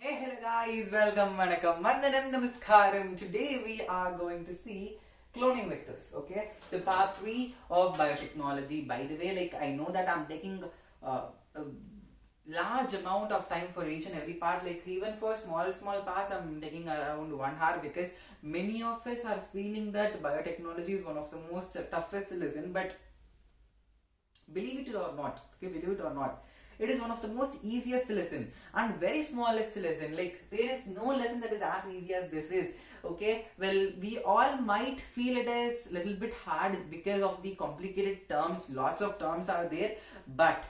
Hey, hello guys, welcome, vanakkam, vandanam, namaskaram. Today we are going to see cloning vectors, okay? So part 3 of biotechnology. By the way, like I know that I'm taking a large amount of time for each and every part, like even for small parts I'm taking around 1 hour because many of us are feeling that biotechnology is one of the most toughest lesson, but believe it or not, okay, believe it or not, it is one of the most easiest lesson and very smallest lesson. Like there is no lesson that is as easy as this is. Okay, well, we all might feel it is little bit hard because of the complicated terms, lots of terms are there, but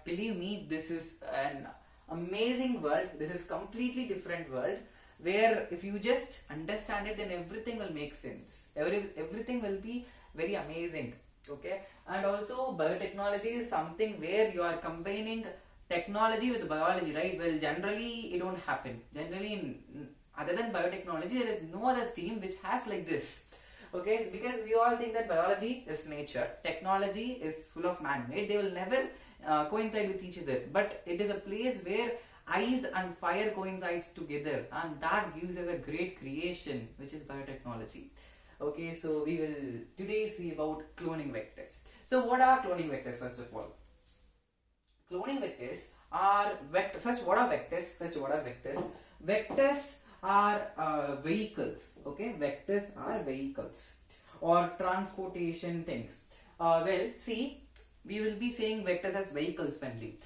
believe me, this is an amazing world. This is completely different world where if you just understand it, then everything will make sense. Everything will be very amazing. Okay, and also biotechnology is something where you are combining technology with biology, right? Well, generally it don't happen. Generally, other than biotechnology, there is no other stream which has like this. Okay, because we all think that biology is nature, technology is full of man-made. They will never coincide with each other. But it is a place where ice and fire coincides together, and that gives us a great creation, which is biotechnology. Okay, so we will today see about cloning vectors. So what are cloning vectors first of all? Cloning vectors are first, what are vectors? Vectors are vehicles. Okay, vectors are vehicles or transportation things. Well, see, we will be saying vectors as vehicles only.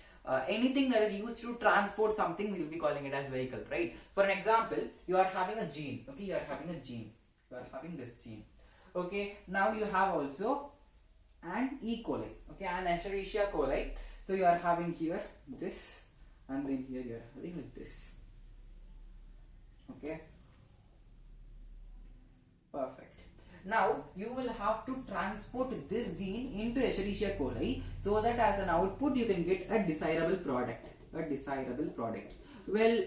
Anything that is used to transport something, we will be calling it as vehicle, right? For an example, you are having a gene. Okay, you are having a gene. You are having this gene. Okay, now you have also an E. coli. Okay, an Escherichia coli. So you are having here this, and then here you are having like this. Okay, perfect. Now you will have to transport this gene into Escherichia coli so that as an output you can get a desirable product. Well,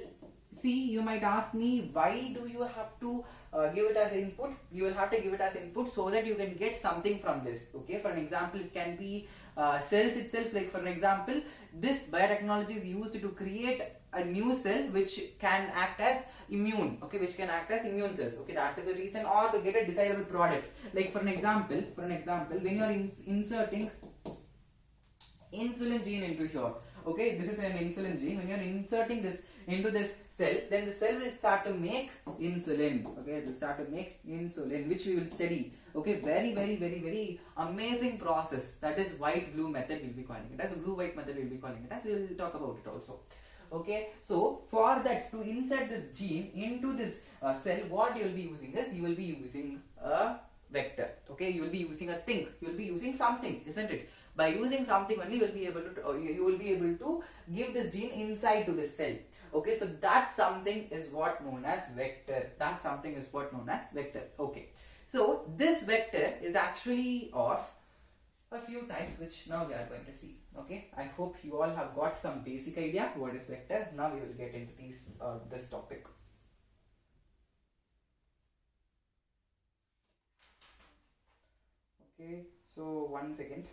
see, you might ask me, why do you have to give it as input? You will have to give it as input so that you can get something from this. Okay, for an example, it can be cells itself. Like for an example, this biotechnology is used to create a new cell which can act as immune. Okay, which can act as immune cells. Okay, that is a reason. Or to get a desirable product. Like for an example, when you are inserting insulin gene into here. Okay, this is an insulin gene. When you are inserting this into this cell, then the cell will start to make insulin. Okay, it will start to make insulin, which we will study. Okay, very amazing process. That is white blue method we'll be calling it as. Blue white method we'll be calling it as. We will talk about it also. Okay, so for that, to insert this gene into this cell, what you will be using is, you will be using a vector. Okay, you will be using a thing, you will be using something, isn't it? By using something only, you will be able to, you will be able to give this gene inside to this cell. Okay, so that something is what known as vector. That something is what known as vector. Okay, so this vector is actually of a few types, which now we are going to see. Okay, I hope you all have got some basic idea what is vector. Now we will get into this topic. Okay, so 1 second.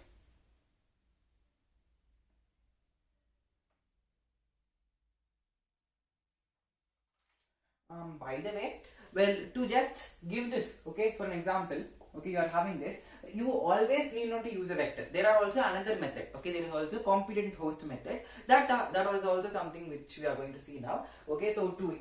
By the way, well, to just give this, okay, for an example, okay, you are having this, you always need not to use a vector. There are also another method. Okay, there is also competent host method. That was also something which we are going to see now. Okay, so to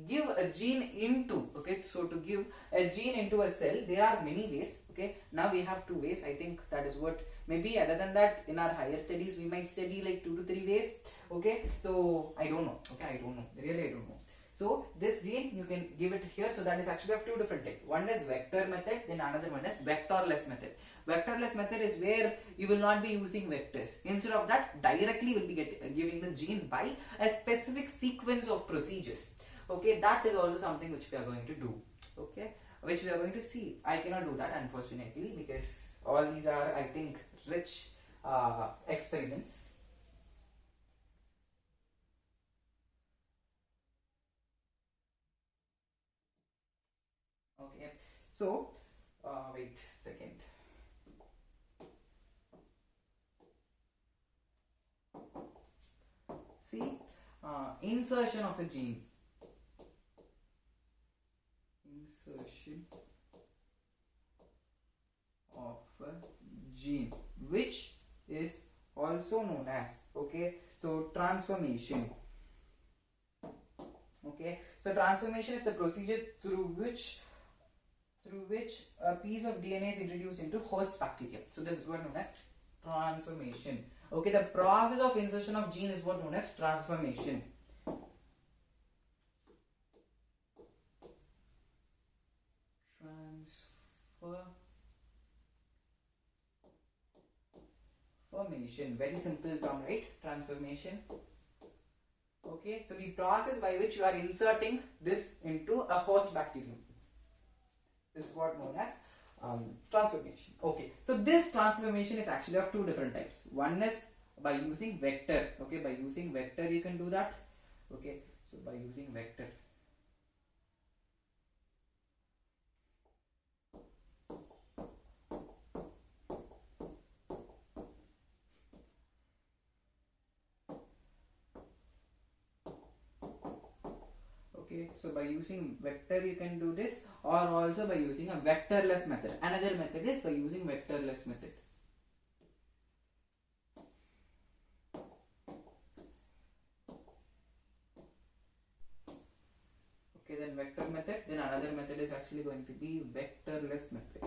give a gene into, okay, so to give a gene into a cell, there are many ways. Okay, now we have 2 ways. I think that is what, maybe other than that, in our higher studies we might study like 2 to 3 ways. Okay, so I don't know. Okay, I don't know, really I don't know. So this gene you can give it here. So that is actually of 2 different types. One is vector method, then another one is vectorless method. Vectorless method is where you will not be using vectors. Instead of that, directly will be giving the gene by a specific sequence of procedures. Okay, that is also something which we are going to do. Okay, which we are going to see. I cannot do that unfortunately because all these are, I think, rich experiments. Okay, so wait a second. See, insertion of a gene. Insertion of a gene, which is also known as, okay, so transformation. Okay, so transformation is the procedure through which a piece of DNA is introduced into host bacteria. So this is what known as transformation. Okay, the process of insertion of gene is what known as transformation. Transformation, very simple term, right? Transformation. Okay, so the process by which you are inserting this into a host bacterium is what known as transformation. Okay, so this transformation is actually of two different types. One is by using vector. Okay, by using vector you can do that. Okay, so by using vector. Okay, so by using vector you can do this, or also by using a vectorless method. Another method is by using vectorless method. Okay, then vector method, then another method is actually going to be vectorless method.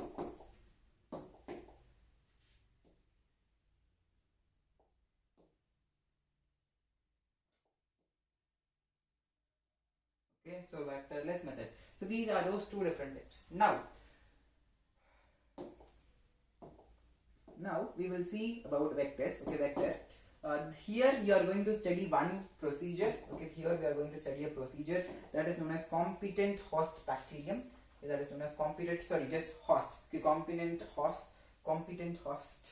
Okay, so vectorless method. So these are those two different types. Now we will see about vectors. Okay, vector. Here you are going to study one procedure. Okay, here we are going to study a procedure that is known as competent host bacterium. Okay, that is known as competent. Sorry, just host. Okay, competent host. Competent host.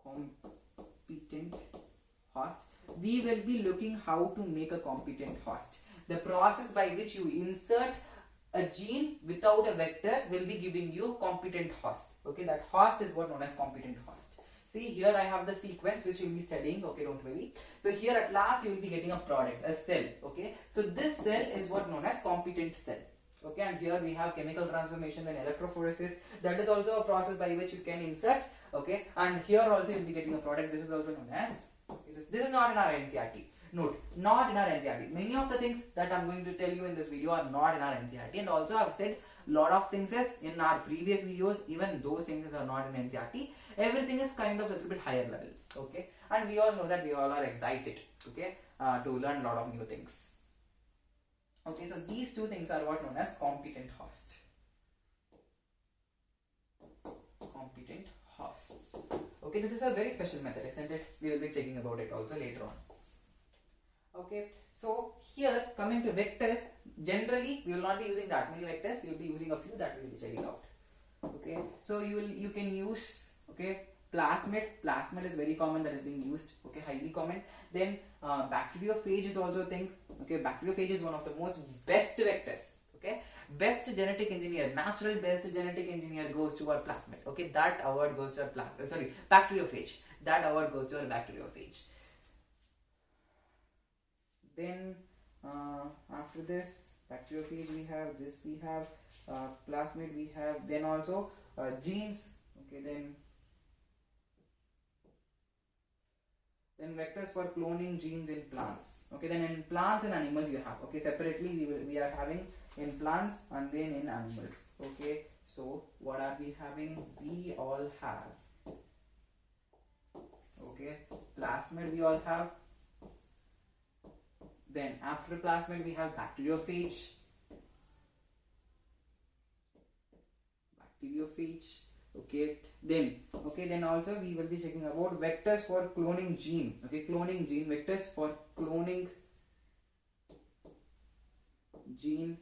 Competent host. We will be looking how to make a competent host. The process by which you insert a gene without a vector will be giving you competent host. Okay, that host is what known as competent host. See, here I have the sequence which you will be studying. Okay, don't worry. So here at last you will be getting a product, a cell. Okay, so this cell is what known as competent cell. Okay, and here we have chemical transformation and electrophoresis. That is also a process by which you can insert. Okay, and here also you will be getting a product. This is also known as, this is not in our NCERT. Note, not in our NCERT. Many of the things that I'm going to tell you in this video are not in our NCERT, and also I've said a lot of things is in our previous videos. Even those things are not in NCERT. Everything is kind of a little bit higher level. Okay, and we all know that we all are excited. Okay, to learn a lot of new things. Okay, so these two things are what known as competent host. Competent host. Okay, this is a very special method, isn't it? We will be checking about it also later on. Okay, so here coming to vectors, generally we will not be using that many vectors. We will be using a few that we will be checking out. Okay, so you can use, okay, plasmid. Plasmid is very common, that is being used. Okay, highly common. Then bacteriophage is also a thing. Okay, bacteriophage is one of the most best vectors. Okay, best genetic engineer, natural best genetic engineer goes to our plasmid. Okay, that award goes to our plasmid. Sorry, bacteriophage. That award goes to our bacteriophage. Then after this bacteriophage we have this, we have plasmid, we have then also genes. Okay, then vectors for cloning genes in plants. Okay, then in plants and animals you have. Okay, separately we are having in plants and then in animals. Okay, so what are we having? We all have, okay, plasmid we all have. Then after plasmid we have bacteriophage. Okay, then also we will be checking about vectors for cloning gene. Okay, cloning gene, vectors for cloning gene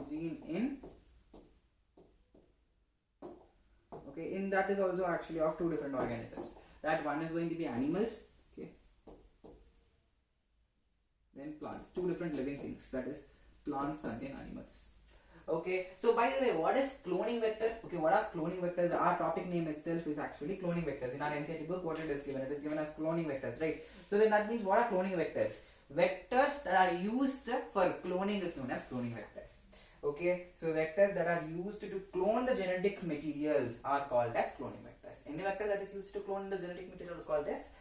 in, okay, in that is also actually of two different organisms. That one is going to be animals, okay, then plants, two different living things, that is plants and then animals. Okay, so by the way, what is cloning vector? Okay, what are cloning vectors? Our topic name itself is actually cloning vectors. In our NCERT book, what it is given? It is given as cloning vectors, right? So then that means what are cloning vectors? Vectors that are used for cloning is known as cloning vectors. Okay, so vectors that are used to clone the genetic materials are called as cloning vectors. Any vector that is used to clone the genetic material is called as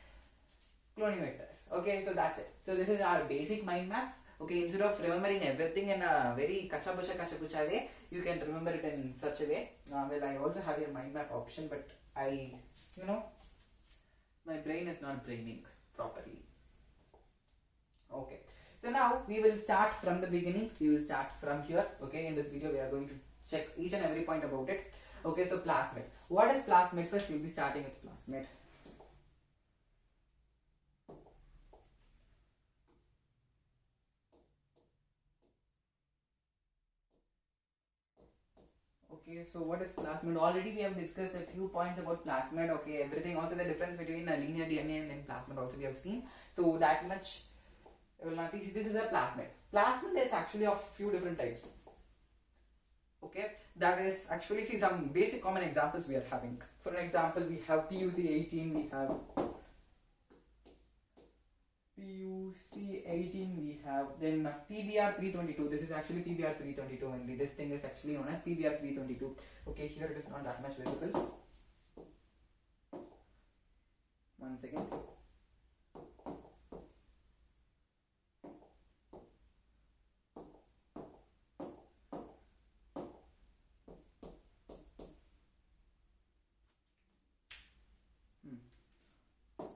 cloning vectors. Okay, so that's it. So this is our basic mind map. Okay, instead of remembering everything in a very kachabucha way, you can remember it in such a way. Well, I also have your mind map option, but my brain is not braining properly. Okay, so now we will start from the beginning. We will start from here. Okay, in this video we are going to check each and every point about it. Okay, so plasmid. What is plasmid? First we'll be starting with plasmid. Okay, so what is plasmid? Already we have discussed a few points about plasmid. Okay, everything, also the difference between a linear DNA and plasmid also we have seen. So that much I will not see. This is a plasmid. Plasmid is actually of few different types. Okay, that is actually, see some basic common examples we are having. For example, we have PUC18, we have we have then PBR322. This is actually PBR322 only. This thing is actually known as PBR322. Okay, here it is not that much visible. One second.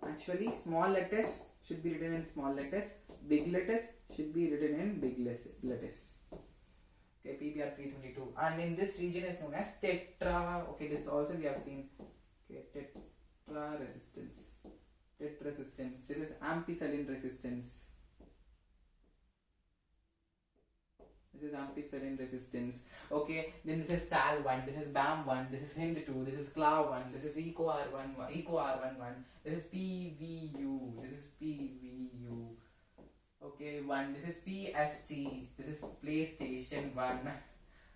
Actually, small letters should be written in small letters, big letters should be written in big letters. Okay, PBR322, and in this region is known as tetra. Okay, this also we have seen. Okay, tetra resistance. This is ampicillin resistance. This is ampicillin resistance. Okay, then this is SAL1, this is BAM1, this is HIND2, this is CLAV1, this is EcoR11, this is PVU, this is PVU. Okay, 1, this is PST, this is PlayStation 1.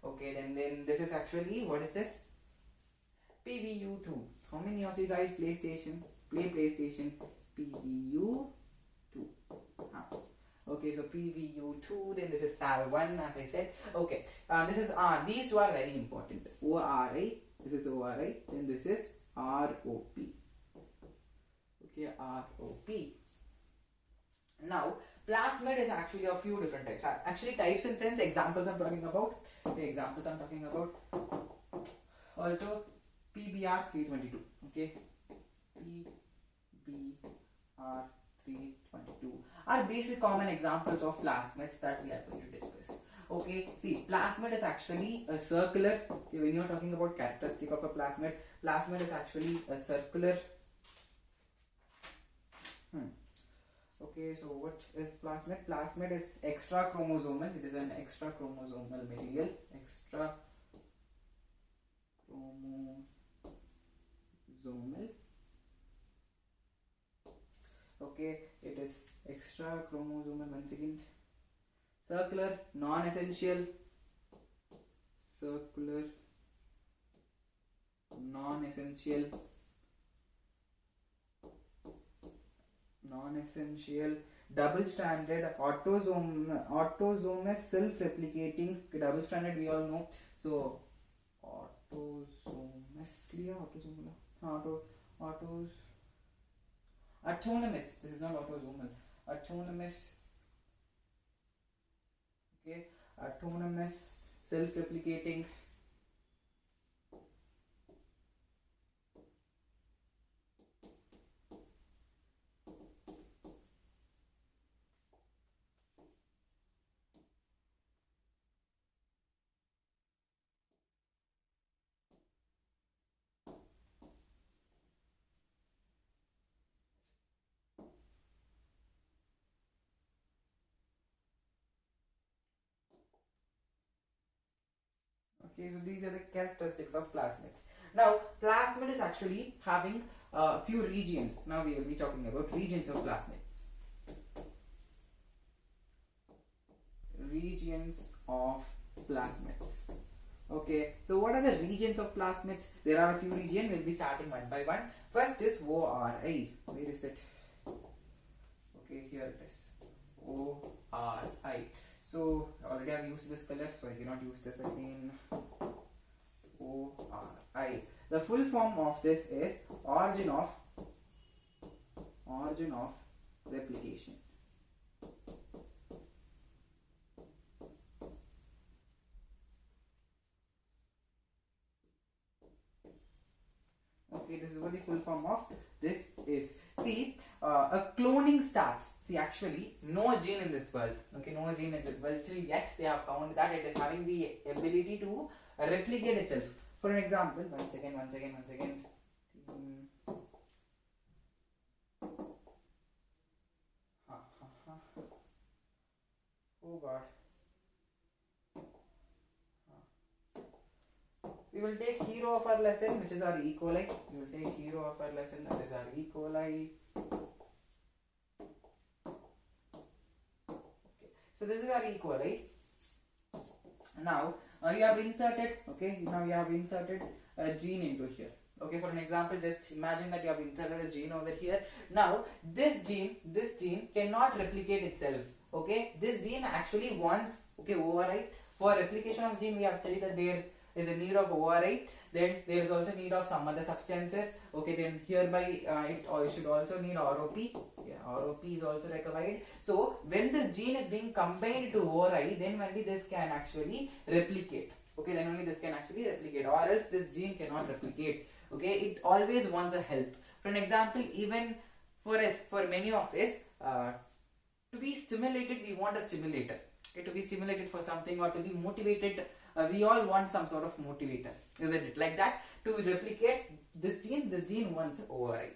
Okay, then this is actually, what is this? PVU2. How many of you guys play PlayStation? PVU2. Okay, so PVU2, then this is SAL1 as I said. Okay, this is these two are very important. ORI, this is ORI, then this is ROP. Okay, ROP. Now, plasmid is actually a few different types. Actually, types in sense, examples I'm talking about. Okay, examples I'm talking about. Also, PBR322. Okay, PBR322 are basic common examples of plasmids that we are going to discuss. Okay, see, plasmid is actually a circular. Okay, when you are talking about characteristic of a plasmid is actually a circular. Okay, so what is plasmid? Plasmid is extra chromosomal. It is an extra chromosomal material. Extra chromosomal. Okay, it is extra chromosomal. Once again, circular, non-essential, circular, non-essential, double-stranded, autosomous, self-replicating. Okay, double-stranded we all know. So autonomous. This is not autosomal. Autonomous. Okay, autonomous, self-replicating. Okay, so these are the characteristics of plasmids. Now, plasmid is actually having a few regions. Now we will be talking about regions of plasmids. Regions of plasmids. Okay, so what are the regions of plasmids? There are a few regions. We'll be starting one by one. First is ORI. Where is it? Okay, here it is. ORI. So already I've used this color, so I cannot use this again. ORI. The full form of this is origin of replication. Okay, this is what the full form of this is. See, a cloning starts. See, actually, no gene in this world. Okay, no gene in this world. Till yet, they have found that it is having the ability to replicate itself. For an example, one second. Oh God. We will take hero of our lesson, which is our E. coli. We will take hero of our lesson, that is our E. coli. Okay. So this is our E. coli. Now you have inserted. Okay. Now you have inserted a gene into here. Okay. For an example, just imagine that you have inserted a gene over here. Now this gene cannot replicate itself. Okay. This gene actually wants. Okay. ORI. For replication of gene, we have studied that there is a need of ORI, then there is also need of some other substances. Okay, then hereby it should also need ROP. Yeah, ROP is also required. So when this gene is being combined to ORI, then only this can actually replicate. Okay, then only this can actually replicate, or else this gene cannot replicate. Okay, it always wants a help. For an example, even for us, for many of us, to be stimulated, we want a stimulator. Okay, to be stimulated for something or to be motivated. We all want some sort of motivator, isn't it? Like that, to replicate this gene wants ORI.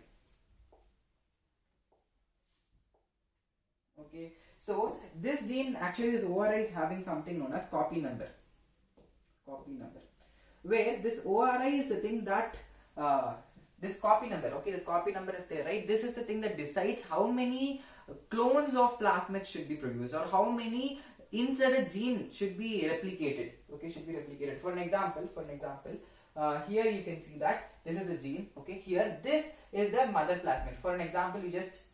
Okay, so this gene, actually this ORI is having something known as copy number. Where this ORI is the thing that, this copy number, okay, this copy number is there, right? This is the thing that decides how many clones of plasmids should be produced, or how many inserted gene should be replicated. Okay, should be replicated. For an example, here you can see that this is the gene. Okay, here this is the mother plasmid. For an example, you just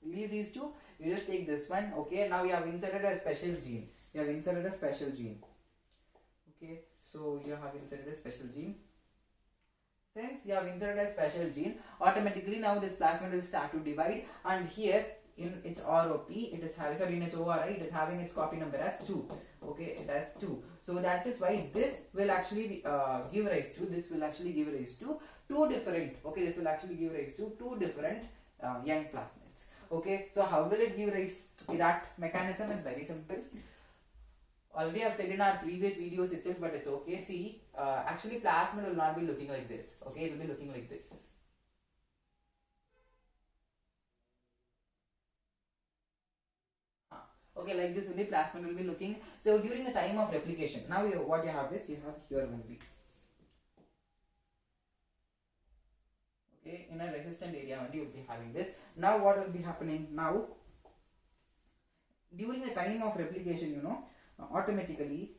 leave these two. You just take this one. Okay, now you have inserted a special gene. Okay, so you have inserted a special gene. Since you have inserted a special gene, automatically now this plasmid will start to divide, and here in its ROP, it is having, sorry, in its ORI, it is having its copy number as 2. Okay, it has 2. So that is why this will actually give rise to, two different, okay, this will actually give rise to two different young plasmids. Okay, so how will it give rise? That mechanism is very simple. Already I have said in our previous videos itself, but it's okay. See, actually plasmid will not be looking like this. Okay, it will be looking like this. Okay, like this only plasmid will be looking. So during the time of replication, now what you have is, you have here only. Okay, in a resistant area only you will be having this. Now what will be happening? Now during the time of replication, you know, automatically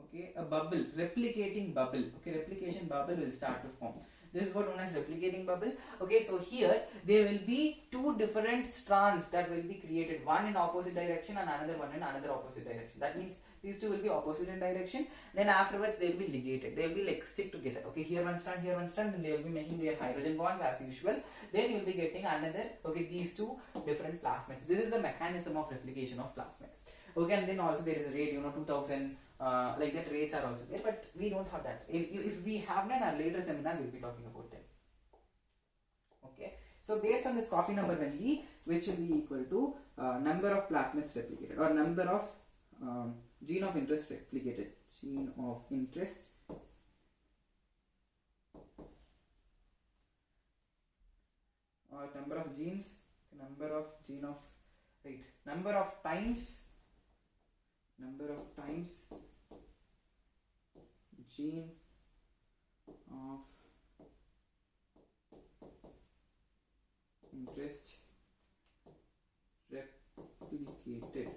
okay, a bubble, replicating bubble, okay, replication bubble will start to form. This is what known as replicating bubble. Okay, so here there will be two different strands that will be created, one in opposite direction and another one in another opposite direction. That means these two will be opposite in direction. Then afterwards they will be ligated. They will be like stick together. Okay, here one strand, then they will be making their hydrogen bonds as usual. Then you will be getting another, okay, these two different plasmids. This is the mechanism of replication of plasmid. Okay, and then also there is a rate, you know, 2000. Like that rates are also there, but we don't have that. If we have that, our later seminars we'll be talking about them. Okay, so based on this copy number only, which will be equal to number of plasmids replicated, or number of gene of interest replicated, or number of genes, number of times gene of interest replicated.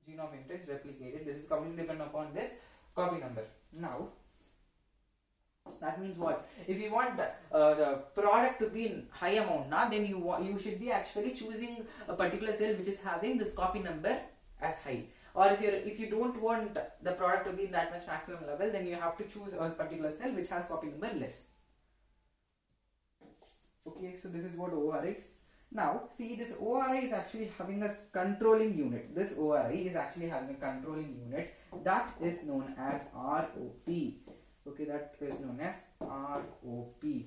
Gene of interest replicated. This is completely dependent upon this copy number. Now, that means what? If you want the product to be in high amount, then you should be actually choosing a particular cell which is having this copy number as high. Or if you don't want the product to be in that much maximum level, then you have to choose a particular cell which has copy number less. Okay, so this is what ORI is. Now, see, this ORI is actually having a controlling unit. This ORI is actually having a controlling unit that is known as ROP. Okay, that is known as ROP.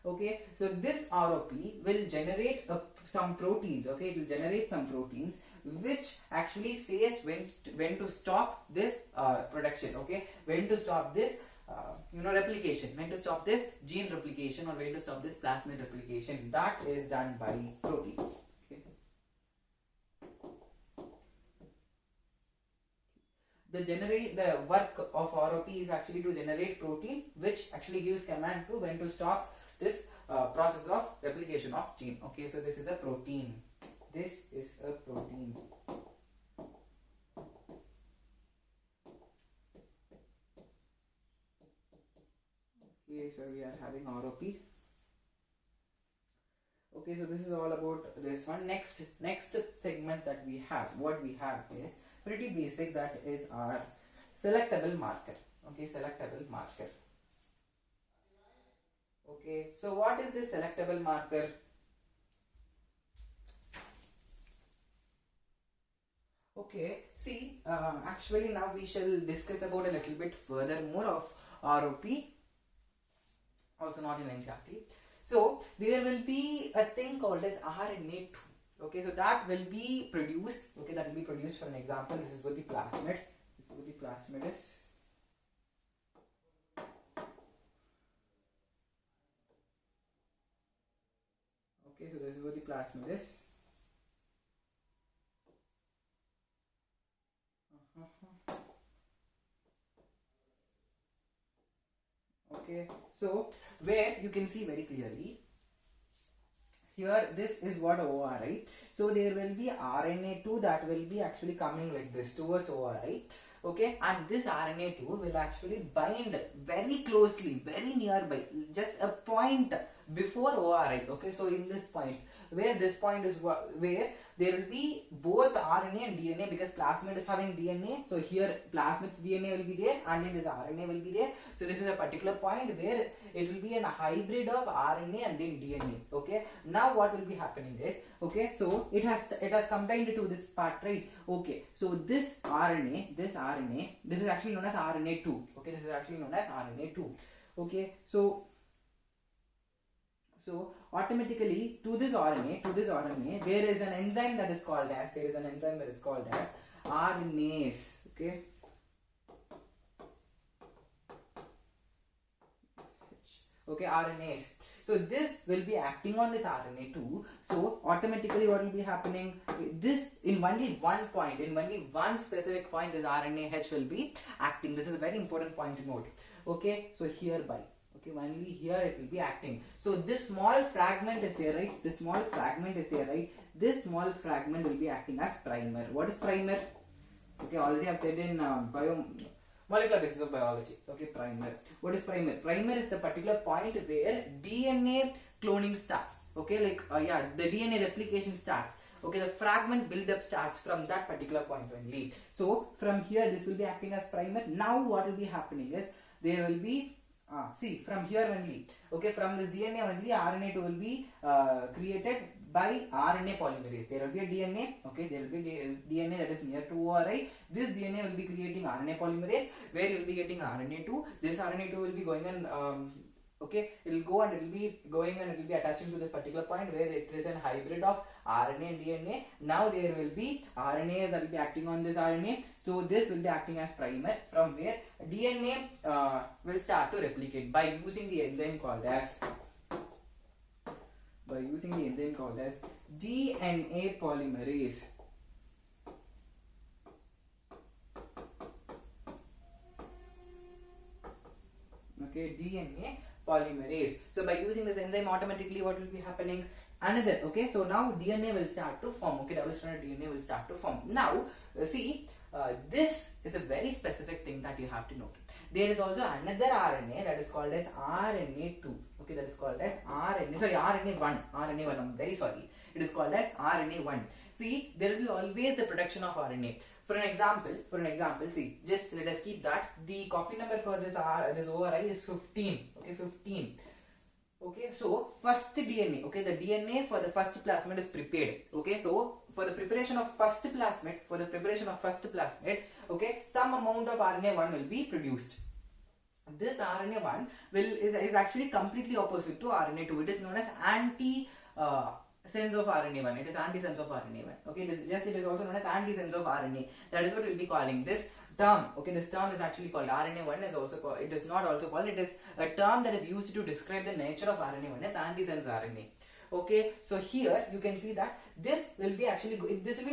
Okay, so this ROP will generate some proteins. Okay, it will generate some proteins which actually says when to stop this production. Okay, when to stop this replication, when to stop this gene replication, or when to stop this plasmid replication. That is done by protein. Okay. The work of ROP is actually to generate protein which actually gives command to when to stop this process of replication of gene. Okay, so this is a protein. This is a protein. Okay, so we are having ROP. Okay, so this is all about this one. Next segment that we have, what we have is pretty basic. That is our selectable marker. Okay, selectable marker. Okay, so what is this selectable marker? Okay, see, actually now we shall discuss about a little bit further more of ROP, also not in NCERT. So there will be a thing called as RNA2. Okay, so that will be produced. Okay, that will be produced. For an example, this is what the plasmid. This is what the plasmid is. Okay, so this is what the plasmid is. Okay, so where you can see very clearly here, this is what ORI. So there will be RNA2 that will be actually coming like this towards ORI. Okay, and this RNA2 will actually bind very closely, very nearby, just a point before ORI. Okay, so in this point, where this point is where there will be both RNA and DNA, because plasmid is having DNA. So here plasmid's DNA will be there and then this RNA will be there. So this is a particular point where it will be a hybrid of RNA and then DNA. Okay, now what will be happening is, okay, so it has combined to this part, right? Okay, so this RNA, this is actually known as RNA2. Okay, this is actually known as RNA2. Okay, so automatically to this RNA, there is an enzyme that is called as, RNase. Okay. Okay, RNase. So this will be acting on this RNA2. So automatically what will be happening? This in only one point, in only one specific point, this RNAH will be acting. This is a very important point to note. Okay, so hereby. Okay, only here it will be acting. So this small fragment is there, right? This small fragment is there, right? This small fragment will be acting as primer. What is primer? Okay, already I have said in molecular basis of biology. Okay, primer. What is primer? Primer is the particular point where DNA cloning starts. Okay, like the DNA replication starts. Okay, the fragment build-up starts from that particular point only. So from here, this will be acting as primer. Now what will be happening is there will be see, from here only, okay, from this DNA only, RNA2 will be created by RNA polymerase. There will be a DNA, okay, there will be DNA that is near to ORI. This DNA will be creating RNA polymerase, where you will be getting RNA2. This RNA2 will be going and okay, it will go and it will be going and it will be attaching to this particular point where it is a hybrid of RNA and DNA. Now there will be RNA that will be acting on this RNA. So this will be acting as primer, from where DNA will start to replicate by using the enzyme called as DNA polymerase. okay, DNA polymerase. So by using this enzyme, automatically what will be happening? Another, okay, so now DNA will start to form, okay, double-stranded DNA will start to form. Now, see, this is a very specific thing that you have to note. There is also another RNA that is called as RNA2, okay, that is called as RNA1, I'm very sorry, it is called as RNA1. See, there will be always the production of RNA. For an example, see, just let us keep that. The copy number for this ORI is 15, okay, 15. Okay, so first DNA, okay, the DNA for the first plasmid is prepared. Okay, so for the preparation of first plasmid, okay, some amount of RNA1 will be produced. This RNA1 is actually completely opposite to RNA2. It is known as anti-sense of RNA1. It is anti-sense of RNA1. Okay, it is also known as anti-sense of RNA. That is what we will be calling this term. Okay, this term is actually called RNA1. Is also called. It is not also called. It is a term that is used to describe the nature of RNA1 as anti-sense RNA. Okay, so here you can see that this will be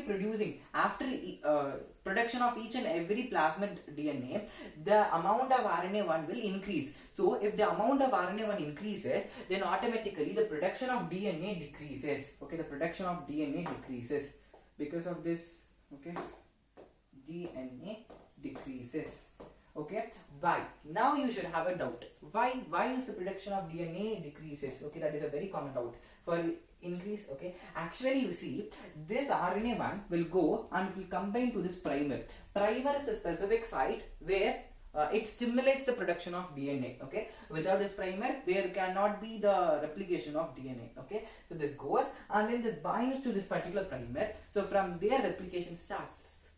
producing after production of each and every plasmid DNA, the amount of RNA1 will increase. So if the amount of RNA1 increases, then automatically the production of DNA decreases. Okay, the production of DNA decreases because of this. Okay, DNA decreases. Okay, why? Now you should have a doubt. Why is the production of DNA decreases? Okay, that is a very common doubt. For increase, okay, actually you see, this RNA1 will go and it will combine to this primer. Primer is the specific site where it stimulates the production of DNA. Okay, without this primer there cannot be the replication of DNA. Okay, so this goes and then this binds to this particular primer. So from there replication starts.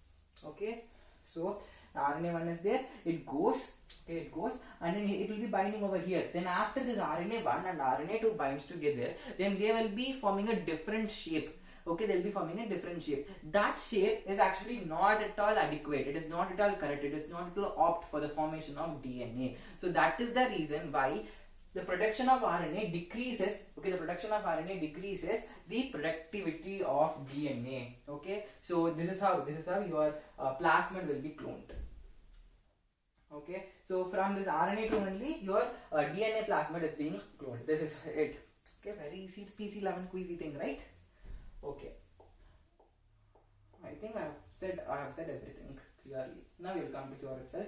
Okay, so RNA1 is there, it goes, okay, it goes and then it will be binding over here. Then after this RNA1 and RNA2 binds together, then they will be forming a different shape. Okay, they will be forming a different shape. That shape is actually not at all adequate. It is not at all correct. It is not at all opt for the formation of DNA. So that is the reason why the production of RNA decreases. Okay, the production of RNA decreases the productivity of DNA. Okay, so this is how your plasmid will be cloned. Okay, so from this RNA2 only your DNA plasmid is being cloned. This is it. Okay, very easy PC11 quizzy thing, right? Okay, I think I have said everything clearly. Now you will come to here itself.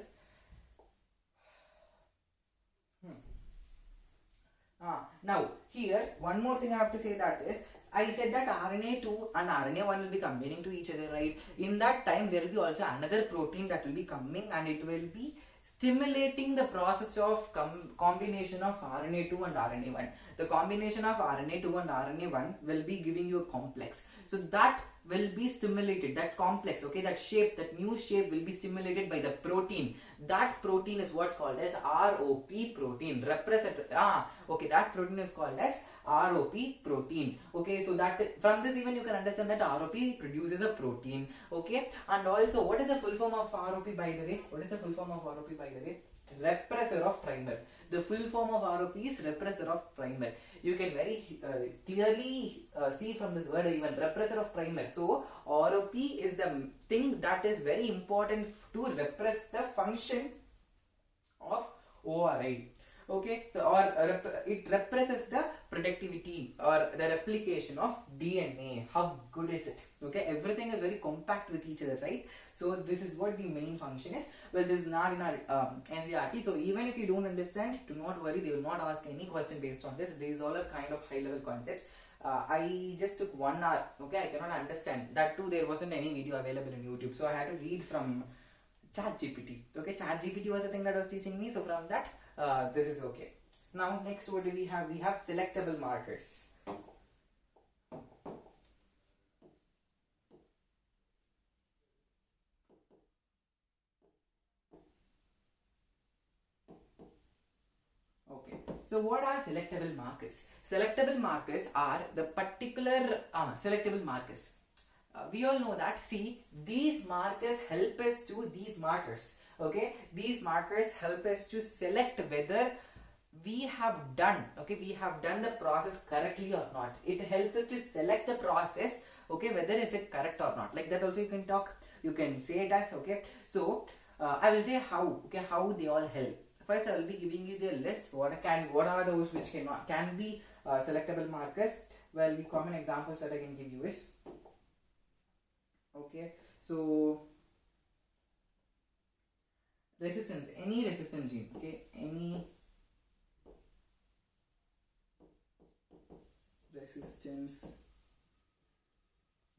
Now here one more thing I have to say, that is, I said that RNA2 and RNA1 will be combining to each other, right? In that time there will be also another protein that will be coming and it will be stimulating the process of combination of RNA2 and RNA1. The combination of RNA2 and RNA1 will be giving you a complex. So that will be stimulated, that complex, okay, that shape, that new shape will be stimulated by the protein. That protein is what called as ROP protein. Okay, that protein is called as ROP protein. Okay, so that from this even you can understand that ROP produces a protein. Okay, and also what is the full form of ROP, by the way? What is the full form of ROP, by the way? Repressor of primer. The full form of ROP is repressor of primer. You can very clearly see from this word even, repressor of primer. So ROP is the thing that is very important to repress the function of ORI. Okay, so it represses the productivity or the replication of DNA. How good is it? Okay, everything is very compact with each other, right? So this is what the main function is. Well, this is not in our NCERT, so even if you don't understand, do not worry, they will not ask any question based on this. These all are kind of high level concepts. I just took 1 hour, okay, I cannot understand. That too, there wasn't any video available in YouTube, so I had to read from ChatGPT. Okay, ChatGPT was the thing that was teaching me, so from that, this is okay. Now next, what do we have? We have selectable markers. Okay, so what are selectable markers? Selectable markers are the particular selectable markers. We all know that, see, these markers help us to these markers. Okay, these markers help us to select whether we have done, okay, we have done the process correctly or not. It helps us to select the process, okay, whether is it correct or not. Like that also you can talk, you can say it as, okay. So I will say how, okay, how they all help. first I will be giving you the list. What are those which can be selectable markers? Well, the common examples that I can give you is, okay, so resistance, any resistance gene, okay, any resistance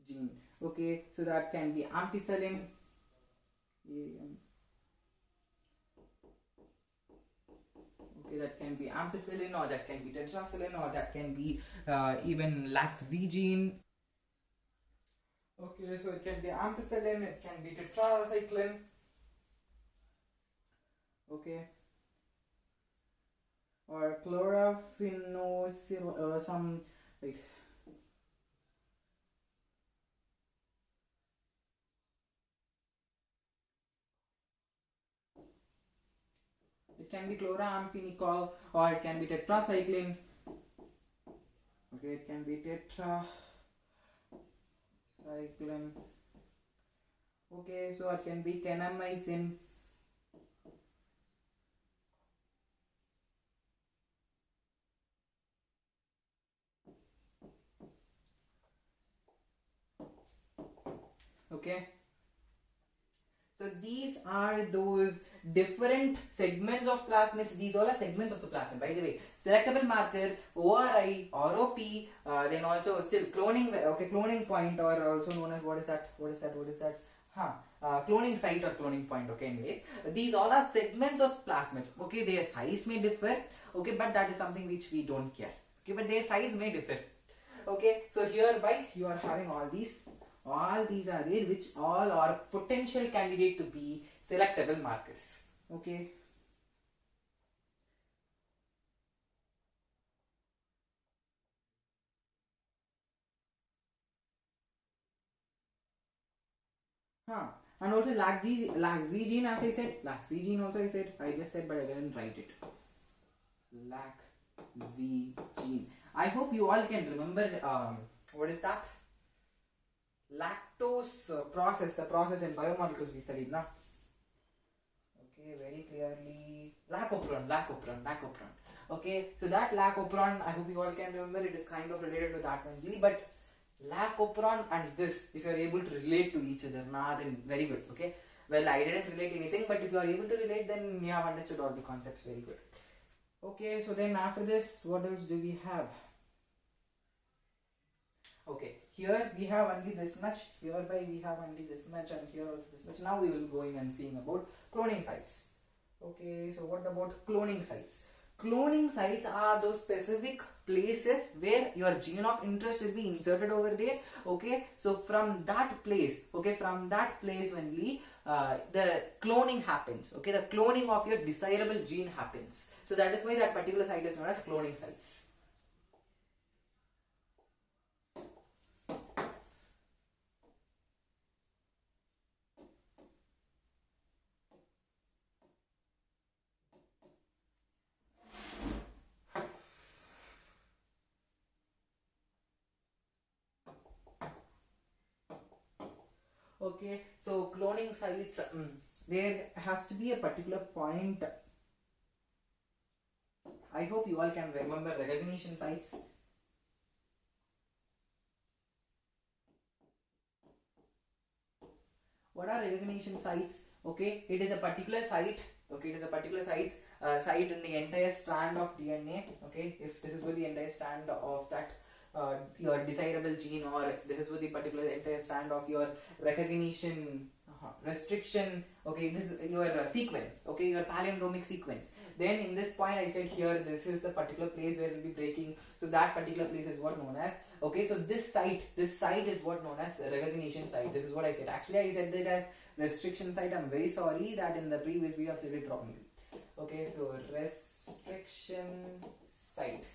gene, okay, so that can be ampicillin, okay, that can be ampicillin, or that can be tetracycline, or that can be even lac Z gene. Okay, so it can be ampicillin, it can be tetracycline. Okay, or chlorophenol, some, wait. It can be chloramphenicol, or it can be tetracycline. Okay, it can be tetracycline. Okay, so it can be kanamycin. Okay, so these are those different segments of plasmids. These all are segments of the plasmid, by the way. Selectable marker, ORI, ROP, then also still cloning, okay, cloning point, or also known as, what is that? Cloning site or cloning point. Okay, anyways, these all are segments of plasmids. Okay, their size may differ, okay, but that is something which we don't care. Okay, but their size may differ. Okay, so hereby you are having all these are there, which all are potential candidate to be selectable markers. Okay, and also lac Z gene, as I said, lac Z gene also I just said, but I didn't write it. Lac Z gene, I hope you all can remember what is that? Lactose process, the process in biomolecules we studied now. Okay, very clearly, lacopron. Okay, so that lacopron, I hope you all can remember, it is kind of related to that only, but lacopron and this, if you are able to relate to each other, then very good. Okay, well, I didn't relate anything, but if you are able to relate, then you have understood all the concepts. Very good. Okay, so then after this, what else do we have? Okay, here we have only this much, hereby we have only this much, and here also this much. Now we will be going and seeing about cloning sites. Okay, so what about cloning sites? Cloning sites are those specific places where your gene of interest will be inserted over there. Okay, so from that place, only the cloning happens. Okay, the cloning of your desirable gene happens. So that is why that particular site is known as cloning sites. Okay, so cloning sites, there has to be a particular point. I hope you all can remember recognition sites. What are recognition sites? Okay, it is a particular site. Okay, it is a particular site in the entire strand of DNA. Okay, if this is with the entire strand of that your desirable gene, or this is with the particular entire strand of your recognition restriction. Okay, this is your sequence. Okay, your palindromic sequence. Then in this point I said here, this is the particular place where it will be breaking. So that particular place is what known as, okay, so this site is what known as recognition site. This is what I said. Actually I said that as restriction site. I'm very sorry that in the previous video I've said it wrongly. Okay, so restriction site.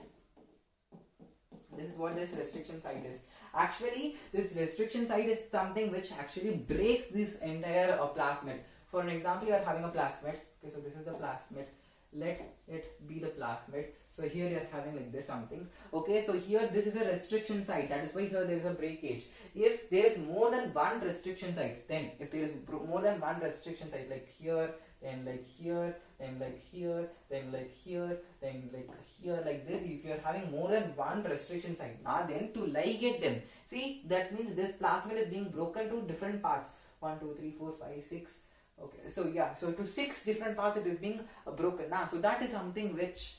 This is what this restriction site is. Actually, this restriction site is something which actually breaks this entire plasmid. For an example, you are having a plasmid. Okay, so this is the plasmid. Let it be the plasmid. So here you are having like this something. Okay, so here this is a restriction site. That is why here there is a breakage. If there is more than one restriction site, then if there is more than one restriction site, like here then like here, then like here, then like here, then like here, like this. If you are having more than one restriction site, then to ligate them, see, that means this plasmid is being broken to different parts. 1, 2, 3, 4, 5, 6. Okay, so yeah, so to 6 different parts it is being broken. So that is something which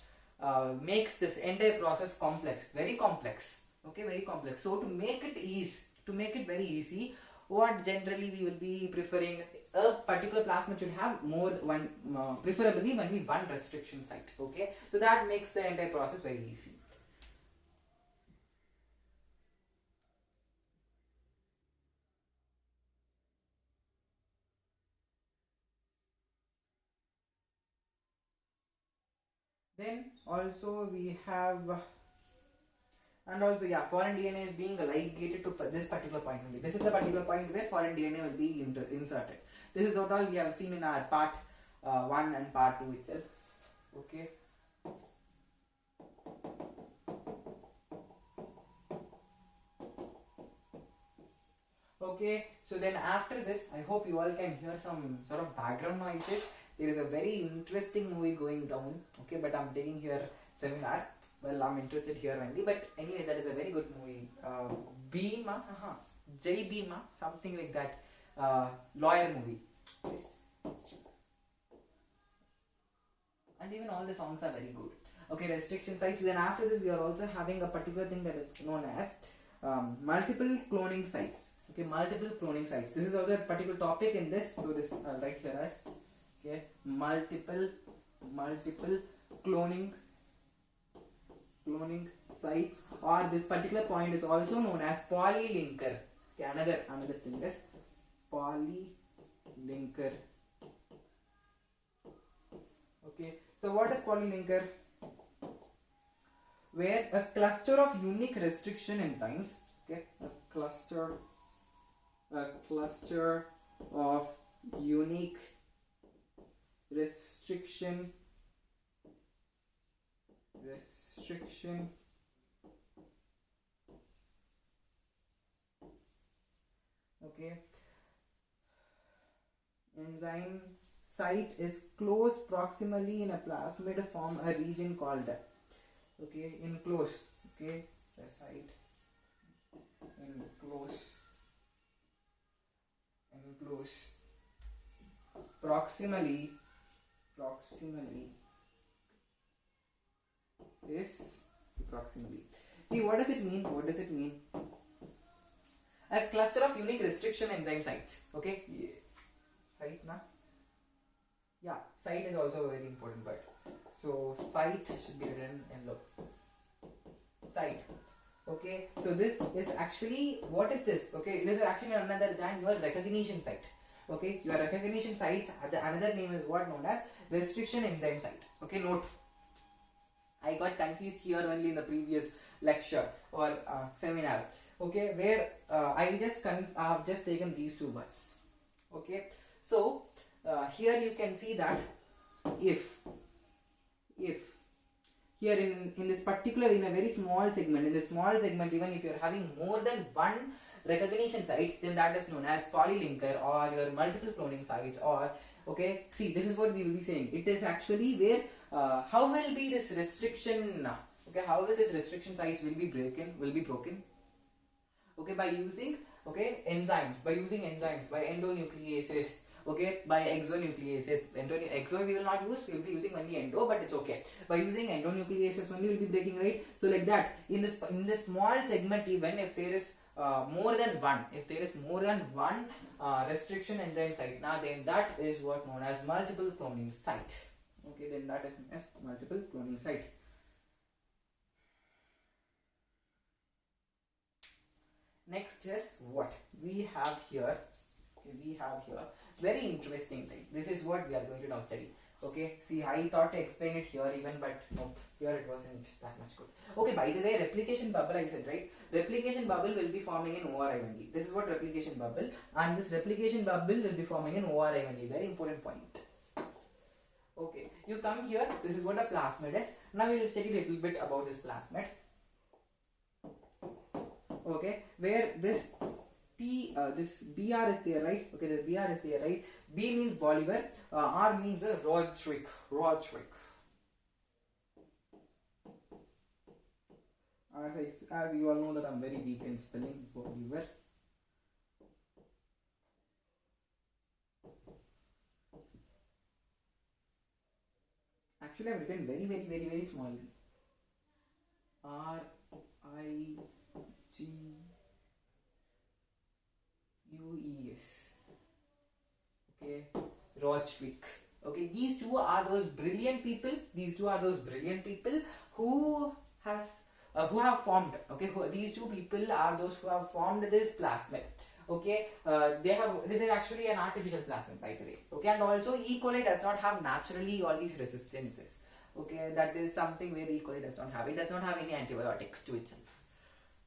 makes this entire process complex, very complex. Okay, very complex. So to make it easy, to make it very easy, what generally we will be preferring, a particular plasmid should have more one, preferably only one restriction site. Okay, so that makes the entire process very easy. Then also we have, and also yeah, foreign DNA is being ligated to this particular point only. This is the particular point where foreign DNA will be inserted. This is what all we have seen in our part 1 and part 2 itself. Okay. Okay, so then after this, I hope you all can hear some sort of background noises. There is a very interesting movie going down. Okay, but I'm taking here seminar. Well, I'm interested here only. But anyways, that is a very good movie. Bhima, Jai Bhima, something like that. Lawyer movie. Yes. And even all the songs are very good. Okay, restriction sites. Then after this, we are also having a particular thing that is known as multiple cloning sites. Okay, multiple cloning sites. This is also a particular topic in this. So this I'll write here as, okay, multiple cloning sites, or this particular point is also known as polylinker. Okay, another thing is polylinker. Okay, so what is polylinker? Where a cluster of unique restriction enzymes, okay, a cluster of unique restriction okay, enzyme site is close proximally in a plasmid form a region called, okay, enclosed, okay, the site enclosed proximally is proximally. See, what does it mean? What does it mean? A cluster of unique restriction enzyme sites. Okay, site na? Yeah, site is also a very important word. So site should be written in yellow. Site. Okay, so this is actually, what is this? Okay, this is actually none other than your recognition site. Okay, your recognition sites, another name is what known as restriction enzyme site. Okay, note. I got confused here only in the previous lecture or seminar. Okay, where I have just taken these two words. Okay, so here you can see that if here in this particular, in a very small segment, in this small segment, even if you're having more than one recognition site, then that is known as polylinker or your multiple cloning sites. Or okay, see, this is what we will be saying. It is actually where how will be this restriction, okay, how will this restriction sites will be broken, okay, by using, okay, enzymes, by endonucleases, okay, by exonucleases. Exo we will not use, we will be using only endo, but it's okay. By using endonucleases only we will be breaking, right? So like that, in this small segment, even if there is more than one, restriction enzyme site, now then that is what known as multiple cloning site. Okay, then that is known as multiple cloning site. Next is what we have here. Okay, we have here very interesting thing. This is what we are going to now study. Okay, see, I thought to explain it here even, but no, here it wasn't that much good. Okay, by the way, replication bubble, I said, right? Replication bubble will be forming in ORI only. This is what replication bubble, and this replication bubble will be forming in ORI only. Very important point. Okay, you come here, this is what a plasmid is. Now we will study a little bit about this plasmid. Okay, where this this BR is there, right? Okay, the BR is there, right? B means Bolivar, R means Roderick. As you all know that I'm very weak in spelling Bolivar. Actually, I've written very small. RIGUES. Okay, Rochwick. Okay, these two are those brilliant people. Who have formed. Okay, these two people are those who have formed this plasmid. Okay, this is actually an artificial plasmid, by the way. Okay, and also E. coli does not have naturally all these resistances. Okay, that is something where E. coli does not have. It does not have any antibiotics to itself.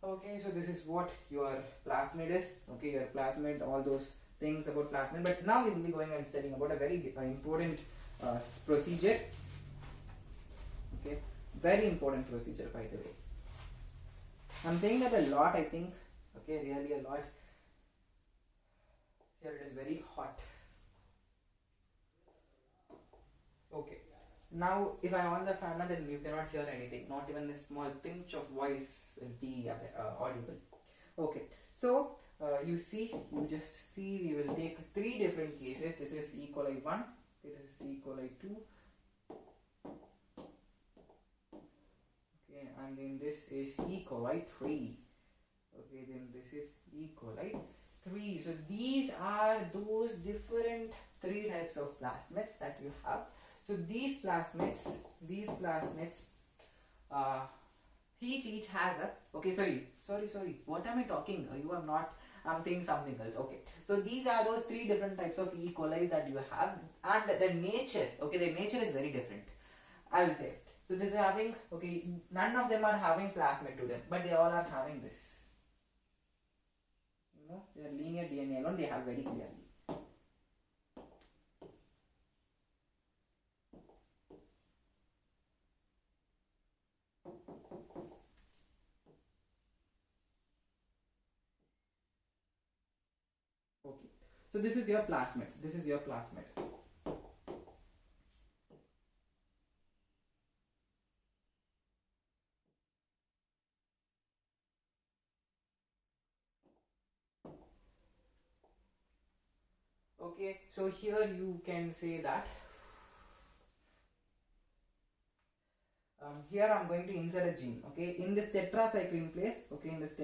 Okay, so this is what your plasmid is. Okay, your plasmid, all those things about plasmid. But now we will be going and studying about a very important procedure. Okay, very important procedure, by the way. I'm saying that a lot, I think. Okay, really a lot. Here it is very hot. Okay. Now, if I on the fan, then you cannot hear anything. Not even a small pinch of voice will be audible. Okay. So, you just see, we will take 3 different cases. This is E. coli 1. This is E. coli 2. Okay, and then this is E. coli 3. Okay, then this is E. coli 3. So, these are those different 3 types of plasmids that you have. So these plasmids, each has a, okay, sorry, what am I talking? I'm saying something else. Okay, so these are those 3 different types of E. coli that you have, and the natures, okay, the nature is very different, I will say. So this is having, okay, none of them are having plasmid to them, but they all are having this. You know, their linear DNA alone they have very clearly. Okay, so this is your plasmid. Okay, so here you can say that here I'm going to insert a gene. Okay, in this tetracycline place. Okay, this is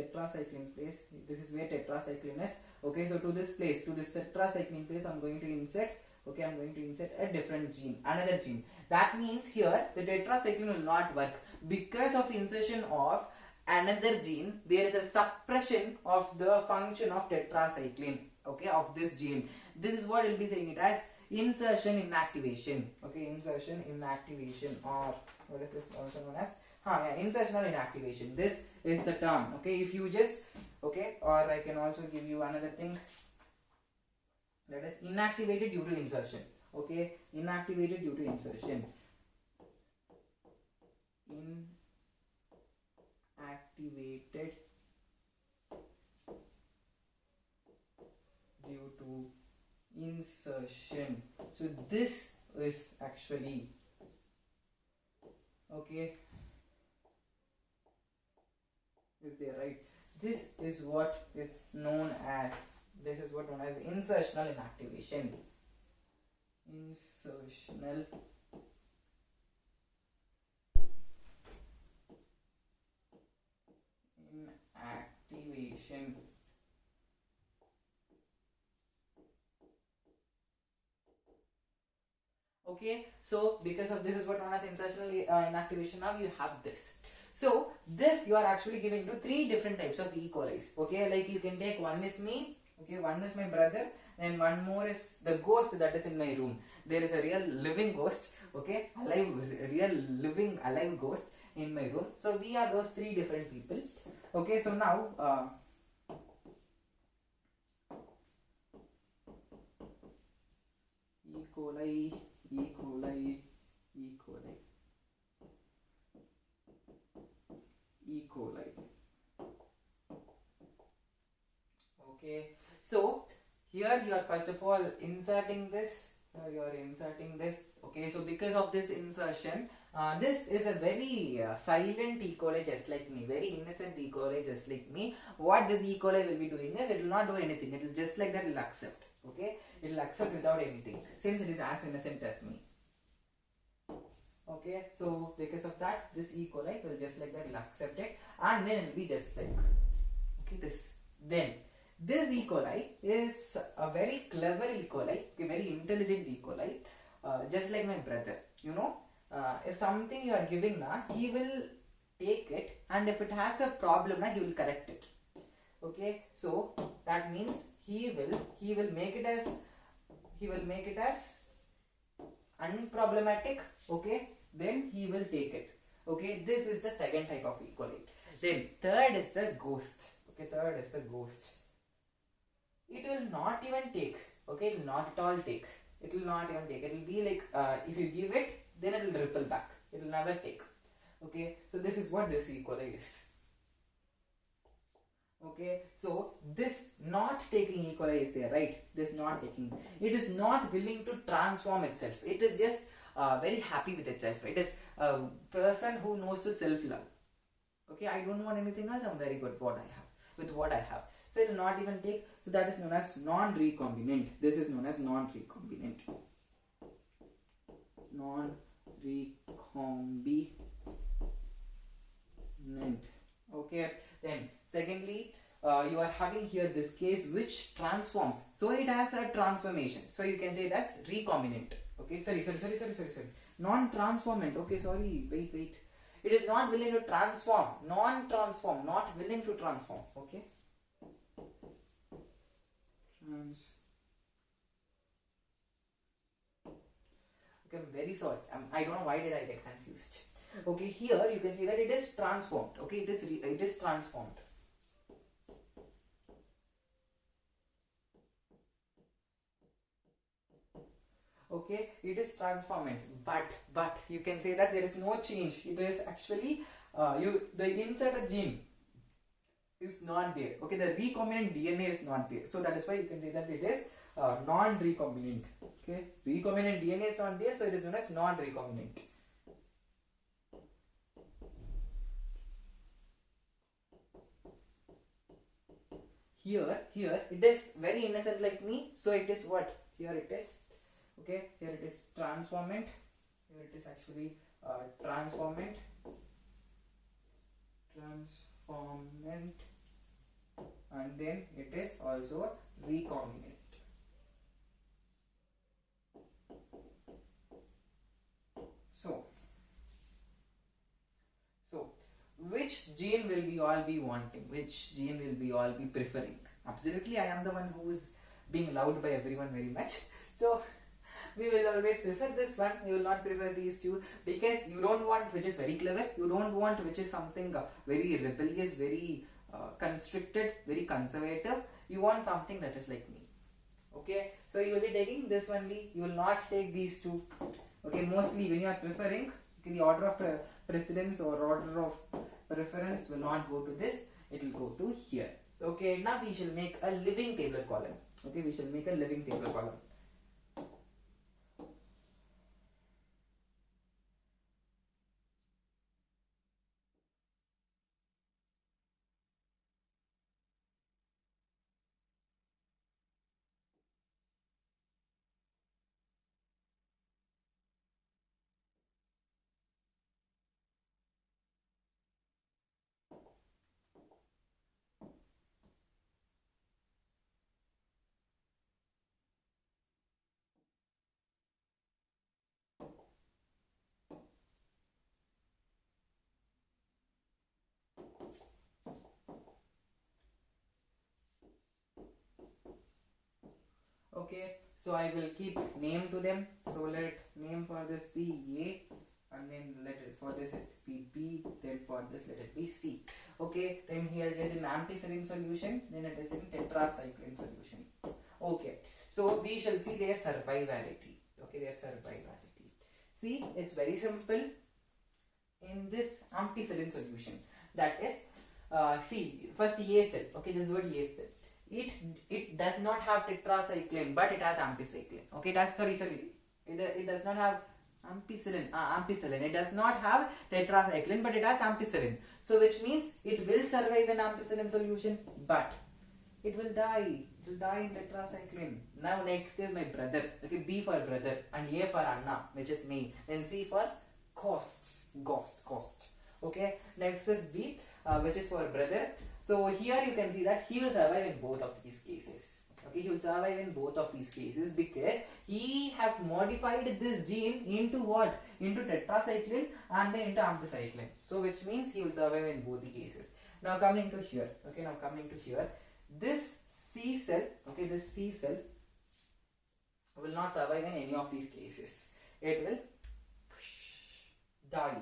where tetracycline is. Okay, so to this tetracycline place, I'm going to insert. Okay, I'm going to insert a different gene, another gene. That means here the tetracycline will not work because of insertion of another gene. There is a suppression of the function of tetracycline. Okay, of this gene. This is what we'll be saying it as insertion inactivation. Okay, insertion inactivation, or what is this also known as? Insertional inactivation. This is the term. Okay, if you just, okay, or I can also give you another thing, that is inactivated due to insertion. Okay, inactivated due to insertion. Inactivated due to insertion. So this is actually, okay, is there, right? This is what is known as insertional inactivation. Insertional inactivation. Okay, so because of this is what known as insertional inactivation, now you have this. So this you are actually giving to 3 different types of E. coli. Okay, like you can take, one is me, okay, one is my brother, and one more is the ghost that is in my room. There is a real living ghost, okay, living alive ghost in my room. So we are those 3 different people. Okay, so now E. coli. Okay, so here you are first of all inserting this. You are inserting this. Okay, so because of this insertion, this is a very silent E. coli just like me, very innocent E. coli just like me. What this E. coli will be doing is it will not do anything. It will just like that it will accept. Okay, it will accept without anything since it is as innocent as me. Okay, so because of that, this E. coli will just like that will accept it, and then it will be just like okay this. Then this E. coli is a very clever E. coli, a very intelligent E. coli, just like my brother. You know, if something you are giving now, he will take it, and if it has a problem now, he will correct it. Okay, so that means he will make it as unproblematic. Okay, then he will take it. Okay, this is the second type of E. coli. Then third is the ghost. Okay, third is the ghost. It will not even take. Okay, it will not at all take. It will not even take. It will be like if you give it, then it will ripple back. It will never take. Okay, so this is what this E. coli is. Okay, so this not taking E. coli is there, right? This not taking. It is not willing to transform itself. It is just very happy with itself. It is a person who knows to self-love. Okay, I don't want anything else. I'm very good with what I have. So it will not even take. So that is known as non-recombinant. This is known as non-recombinant. Non-recombinant. Okay. Then secondly, you are having here this case which transforms. So it has a transformation. So you can say it as recombinant. Okay. Sorry. Non-transformant. Okay. Sorry. Wait. It is not willing to transform. Non-transform. Not willing to transform. Okay. Okay, I'm very sorry. I don't know why did I get confused. Okay, here you can see that it is transformed. Okay, it is transformed. Okay, it is transformant, but you can say that there is no change. It is actually the inserted gene is not there. Okay, the recombinant DNA is not there. So that is why you can say that it is non-recombinant. Okay, recombinant DNA is not there, so it is known as non-recombinant. Here it is very innocent like me, so it is what? Here it is. Okay, here it is transformant. Here it is actually transformant, and then it is also recombinant. So which gene will we all be wanting? Which gene will we all be preferring? Absolutely, I am the one who is being loved by everyone very much. So we will always prefer this one. You will not prefer these two because you don't want which is very clever. You don't want which is something very rebellious, very constricted, very conservative. You want something that is like me. Okay, so you will be taking this only. You will not take these two. Okay, mostly when you are preferring, okay, the order of precedence or order of preference will not go to this. It will go to here. Okay, now we shall make a living table column. Okay, we shall make a living table column. Okay, so I will keep name to them. So let name for this be A, and then let it for this it be B, then for this let it be C. Okay, then here it is in amphiserine solution, then it is in tetracycline solution. Okay, so we shall see their survivality. Okay, their survivality. See, it's very simple. In this amphiserine solution, that is, see, first A cell. Okay, this is what A cell. it it does not have tetracycline, but it has amphicycline. Okay, it has it does not have ampicillin. It does not have tetracycline, but it has ampicillin. So which means it will survive in ampicillin solution, but it will die. It will die in tetracycline. Now next is my brother. Okay, B for brother and A for Anna, which is me. Then C for cost. Okay, next is B, which is for brother. So here you can see that he will survive in both of these cases. Okay, he will survive in both of these cases because he has modified this gene into what? Into tetracycline and then into amphicycline. So which means he will survive in both the cases. Now coming to here. Okay, now coming to here. This C cell, okay, this C cell will not survive in any of these cases. It will die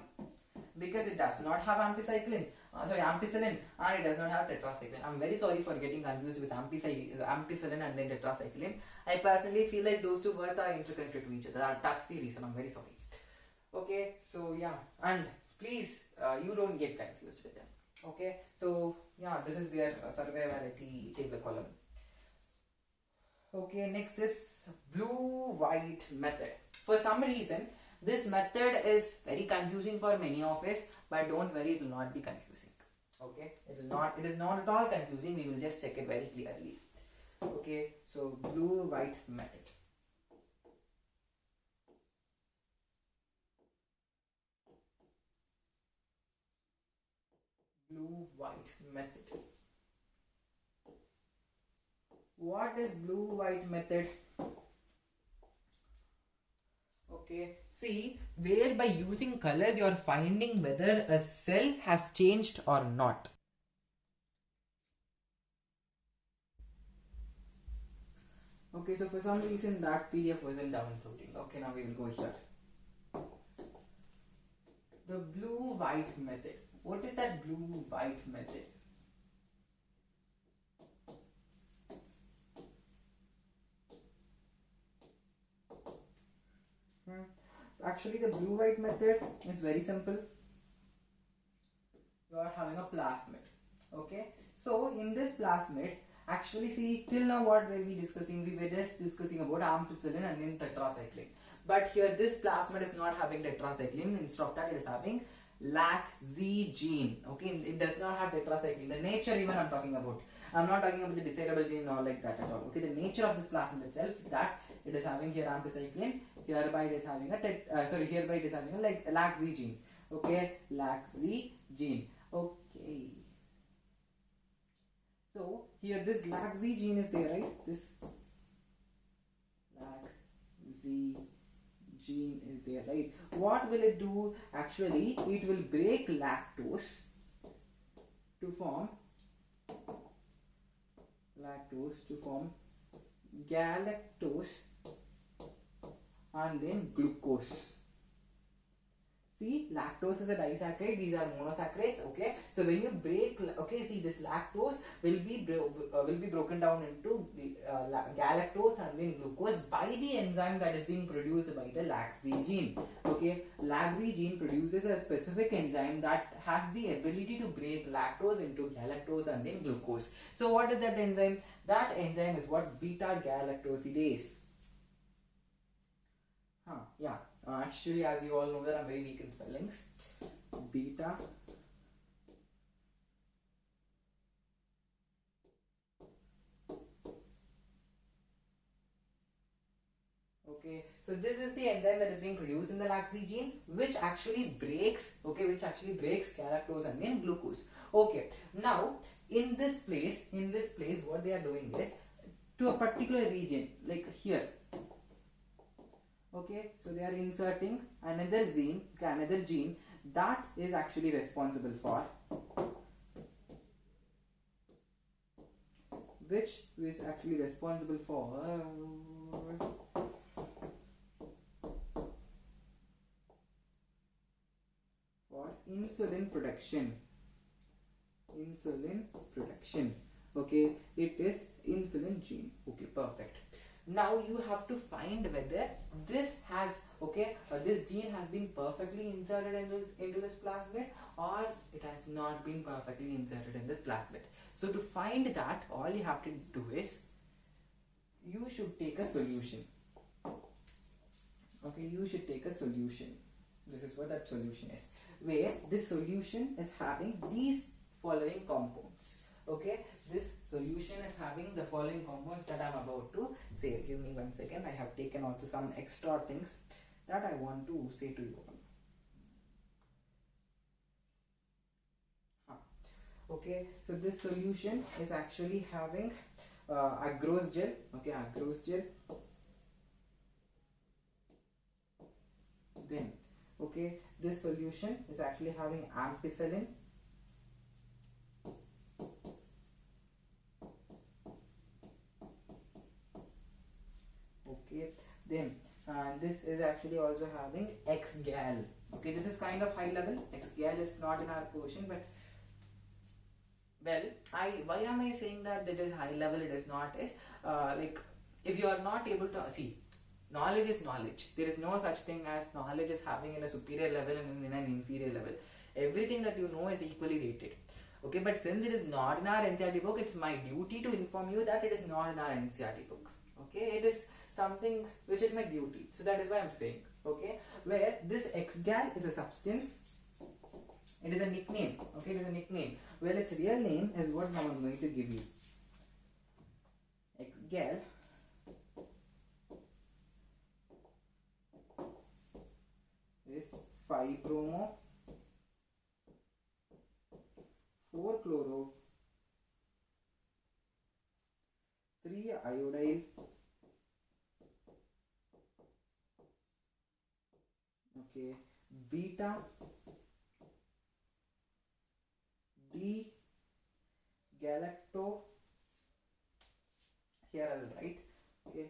because it does not have ampicillin and it does not have tetracycline. I'm very sorry for getting confused with ampicillin and then tetracycline. I personally feel like those two words are interconnected to each other. That's the reason. I'm very sorry. Okay, so yeah, and please you don't get confused with them. Okay, so yeah, this is their survivability table column. Okay, next is blue-white method. For some reason, this method is very confusing for many of us, but don't worry, it will not be confusing. Okay, it is not at all confusing. We will just check it very clearly. Okay, so blue-white method. Blue-white method. What is blue-white method? Okay, see, where by using colors you are finding whether a cell has changed or not. Okay, so for some reason that PDF wasn't downloading. Okay, now we will go here. The blue-white method. What is that blue-white method? Actually, the blue-white method is very simple. You are having a plasmid. Okay, so in this plasmid, actually, see, till now what were we discussing? We were just discussing about ampicillin and then tetracycline. But here this plasmid is not having tetracycline. Instead of that, it is having LAC-Z gene. Okay, it does not have tetracycline. The nature even I'm talking about. I'm not talking about the desirable gene or like that at all. Okay, the nature of this plasmid itself, that it is having here amphicycline, hereby it is having a hereby it is having a like LAC-Z gene. Okay, LAC-Z gene. Okay. So here this LAC-Z gene is there, right? This LAC-Z gene is there, right? What will it do? Actually, it will break lactose to form galactose and then glucose. See, lactose is a disaccharide, these are monosaccharides. Okay, so when you break, okay, see, this lactose will be broken down into galactose and then glucose by the enzyme that is being produced by the LAC-Z gene. Okay, LAC-Z gene produces a specific enzyme that has the ability to break lactose into galactose and then glucose. So what is that enzyme? That enzyme is what? Beta galactosidase. Yeah. Actually, as you all know that I'm very weak in spellings. Beta okay, so this is the enzyme that is being produced in the LAC-Z gene, which actually breaks galactose and then glucose. Okay, now in this place what they are doing is to a particular region, like here. Okay, so they are inserting another gene that is actually responsible for insulin production. Okay, it is insulin gene. Okay, perfect. Now you have to find whether this has, okay, this gene has been perfectly inserted into this plasmid, or it has not been perfectly inserted in this plasmid. So to find that, all you have to do is you should take a solution. Okay, you should take a solution. This is what that solution is, where this solution is having these following compounds. Okay, this solution is having the following compounds that I'm about to say. Give me 1 second. I have taken also some extra things that I want to say to you all. Okay, so this solution is actually having agarose gel. Okay, agarose gel. Then, okay, this solution is actually having ampicillin. Okay, then this is actually also having X-gal. Okay, this is kind of high level. X-gal is not in our portion, but well, why am I saying that it is high level? It is not is like, if you are not able to see, knowledge is knowledge. There is no such thing as knowledge is having in a superior level and in an inferior level. Everything that you know is equally rated. Okay, but since it is not in our NCERT book, it's my duty to inform you that it is not in our NCERT book. Okay, it is something which is my duty. So that is why I'm saying. Okay, where this X-gal is a substance. It is a nickname. Okay, it is a nickname. Well, its real name is what now I'm going to give you. X-gal is 5-bromo 4-chloro 3-iodine. Okay, beta D galacto. Here I will write. Okay.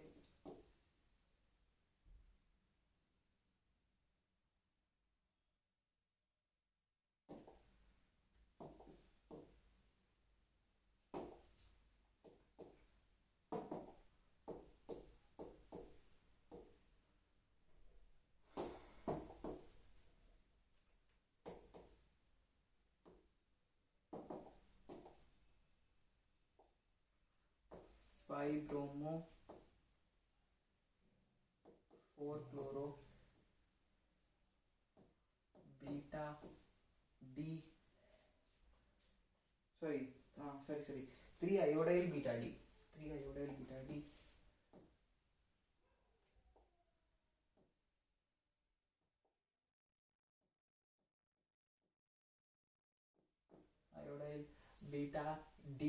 Bromo 4-chloro beta D. Sorry, 3-iodine beta D. 3-iodine beta D. Iodine beta D.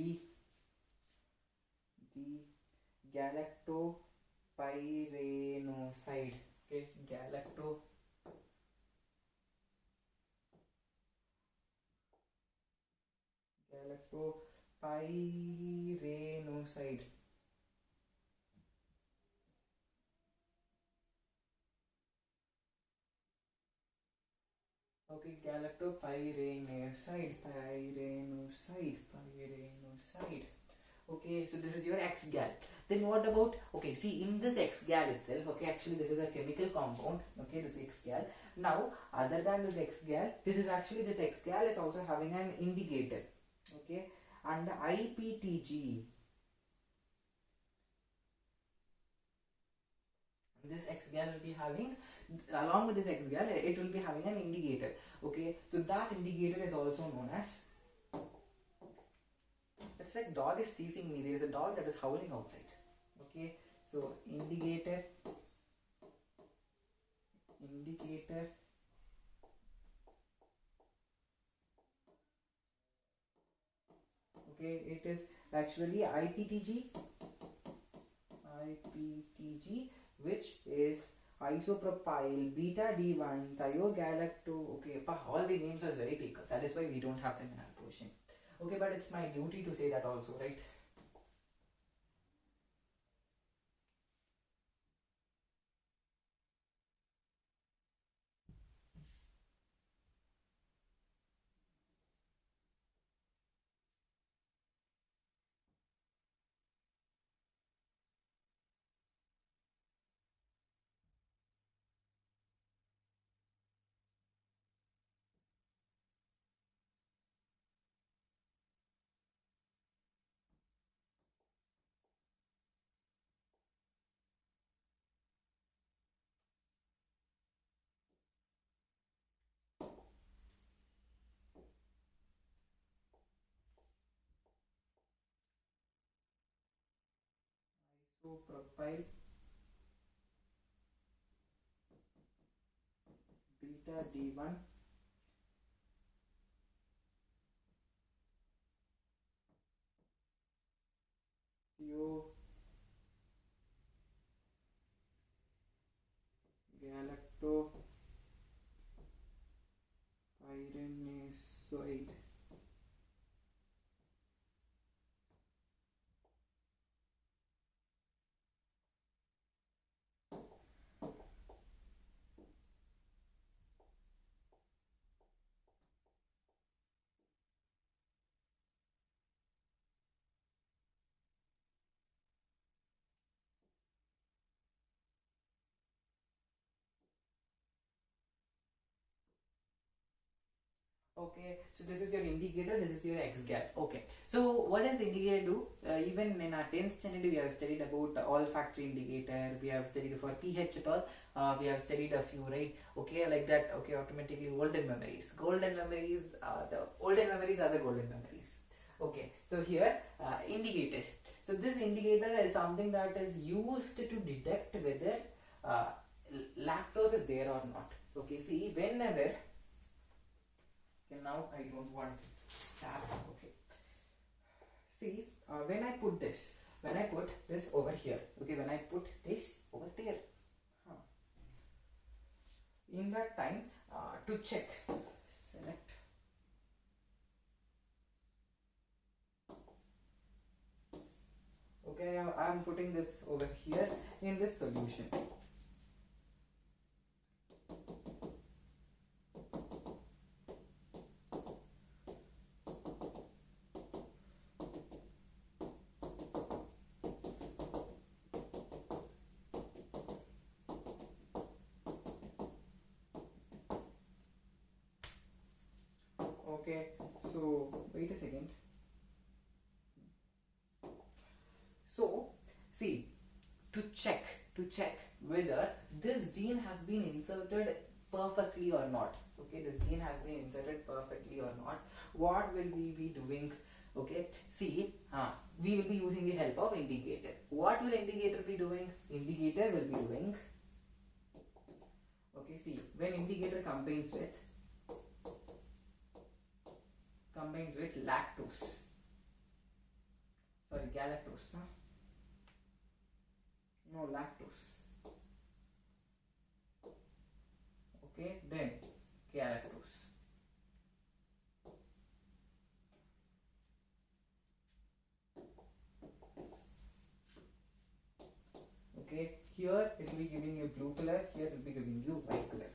Galactopyranoside. Okay, galactopyranoside. Okay, galactopyranoside. Pyranoside. Okay, so this is your X-gal. Then what about, okay, see, in this X-gal itself, okay, actually this is a chemical compound, okay, this X-gal. Now, other than this X-gal, this X-gal is also having an indicator, okay, and the IPTG. This X-gal will be having, along with this X-gal, it will be having an indicator, okay, so that indicator is also known as, it's like dog is teasing me. There is a dog that is howling outside. Okay, so indicator. Okay, it is actually IPTG, which is isopropyl beta D1 thiogalacto. Okay, all the names are very big. That is why we don't have them in our portion. Okay, but it's my duty to say that also, right? propyl beta D1 thio galactopyranesoid. Okay, so this is your indicator, this is your X-gap. Okay, so what does indicator do? Even in our 10th standard, we have studied about the olfactory indicator, we have studied for pH at all, we have studied a few, right? Okay, like that, okay, automatically golden memories. Golden memories, the olden memories are the golden memories. Okay, so here, indicators. So this indicator is something that is used to detect whether lactose is there or not. Okay, see, whenever, okay, now I don't want tap. Okay, see, when I put this over here, okay, when I put this over there, in that time, to check, select, okay, I am putting this over here in this solution. Okay, so wait a second. So see, to check whether this gene has been inserted perfectly or not. Okay, this gene has been inserted perfectly or not. What will we be doing? Okay, see, we will be using the help of indicator. What will indicator be doing? Indicator will be doing. Okay, see, when indicator combines with lactose, sorry, galactose, no, lactose. Okay, then galactose. Okay, here it will be giving you blue color, here it will be giving you white color.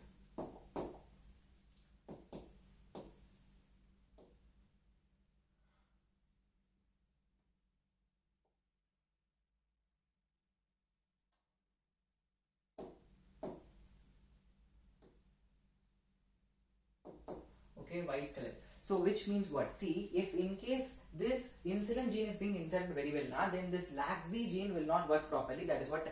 Okay, white color. So which means what? See, if in case this insulin gene is being inserted very well now, then this LAC-Z gene will not work properly. That is what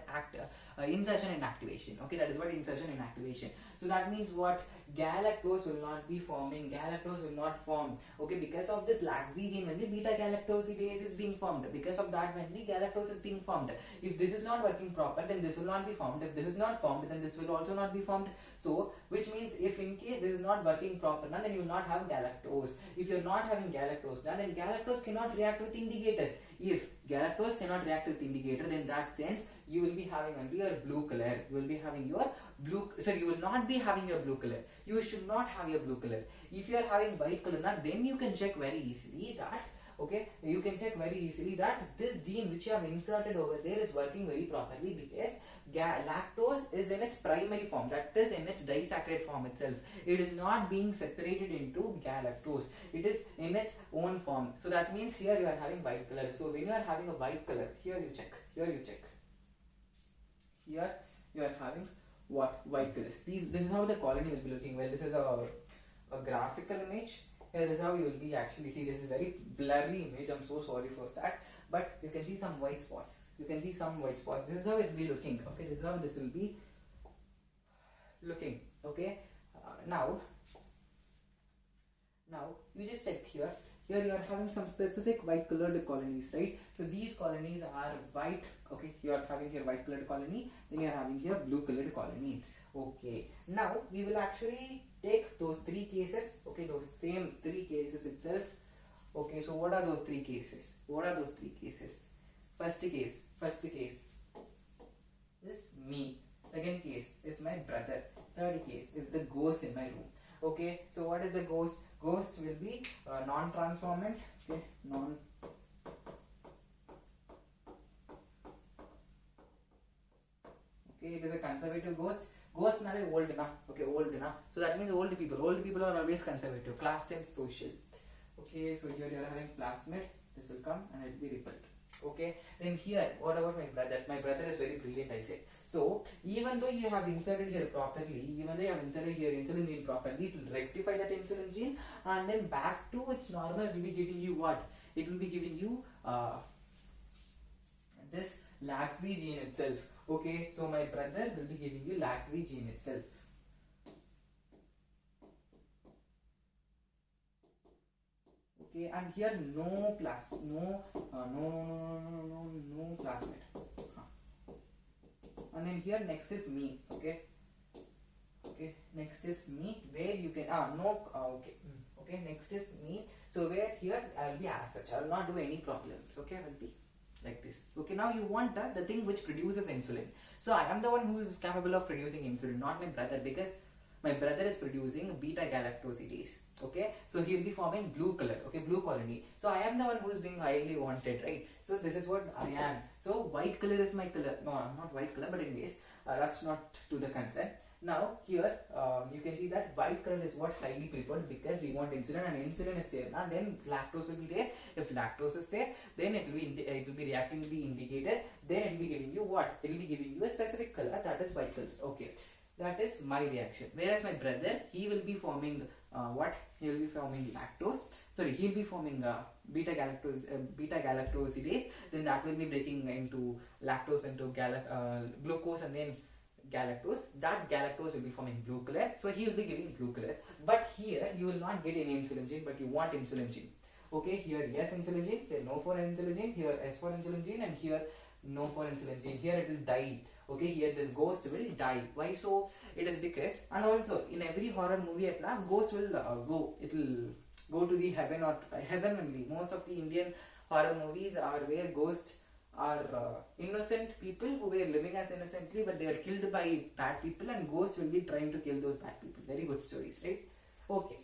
insertion and activation. Okay, that is what insertion and activation. So that means what? Galactose will not be forming. Galactose will not form. Okay, because of this LAC-Z gene only beta galactosidase is being formed. Because of that only galactose is being formed. If this is not working proper, then this will not be formed. If this is not formed, then this will also not be formed. So which means if in case this is not working proper, then you will not have galactose. If you are not having galactose, then galactose cannot react with indicator. If galactose cannot react with indicator, then in that sense you will be having only your blue color. You will be having your blue. Sorry, you will not be having your blue color. You should not have your blue color. If you are having white color, then you can check very easily that. Okay, you can check very easily that this gene which you have inserted over there is working very properly, because lactose is in its primary form, that is in its disaccharide form itself. It is not being separated into galactose. It is in its own form. So that means here you are having white color. So when you are having a white color, here you check. Here you check. Here you are having what? White colors. This is how the colony will be looking. Well, this is a graphical image. Here, this is how you will be actually see. This is very blurry image. I'm so sorry for that. But you can see some white spots. You can see some white spots. This is how it will be looking. Okay, this is how this will be looking. Okay. Now you just check here. here you are having some specific white colored colonies, right? So these colonies are white. Okay, you are having here white colored colony, then you are having here blue colored colony. Okay, now we will actually take those three cases, okay, those same three cases itself. Okay, so what are those three cases? What are those three cases? First case is me. Second case is my brother. Third case is the ghost in my room. Okay, so what is the ghost? Ghost will be non-transformant. Okay, okay, it is a conservative ghost. Ghost nale old na. Okay, old na. So that means old people. Old people are always conservative. Class 10 social. Okay, so here you are having plasmid. This will come and it will be repelled. Okay, then here, what about my brother? My brother is very brilliant, I said. So even though you have inserted here properly, even though you have inserted here insulin gene properly, it will rectify that insulin gene, and then back to its normal, it will be giving you what? It will be giving you this laxy gene itself. Okay, so my brother will be giving you laxy gene itself. Okay, and here no plasmid. And then here next is me. Okay, next is me, where you can okay, next is me. So where here I will be as such, I will not do any problems. Okay, I will be like this. Okay, now you want the thing which produces insulin. So I am the one who is capable of producing insulin, not my brother, because my brother is producing beta galactosidase. Okay, so he will be forming blue color. Okay, blue colony. So I am the one who is being highly wanted, right? So this is what I am. So white color is my color. No, not white color, but anyways, that's not to the concern. Now here you can see that white color is what highly preferred, because we want insulin, and insulin is there. And then lactose will be there. If lactose is there, then it will be reacting to the indicator. Then it will be giving you what? It will be giving you a specific color, that is white color. Okay, that is my reaction. Whereas my brother, he will be forming what? He will be forming lactose. Sorry, he will be forming beta galactosidase. Then that will be breaking into lactose into glucose, and then galactose. That galactose will be forming blue color. So he will be giving blue color. But here you will not get any insulin gene, but you want insulin gene. Okay, here yes insulin gene, here no for insulin gene, here S for insulin gene, and here no for insulin gene. Here it will die. Okay, here this ghost will die. Why so? It is because, and also in every horror movie at last, ghost will it will go to the heaven, or heaven only. Most of the Indian horror movies are where ghosts are innocent people who were living as innocently, but they are killed by bad people, and ghosts will be trying to kill those bad people. Very good stories, right? Okay,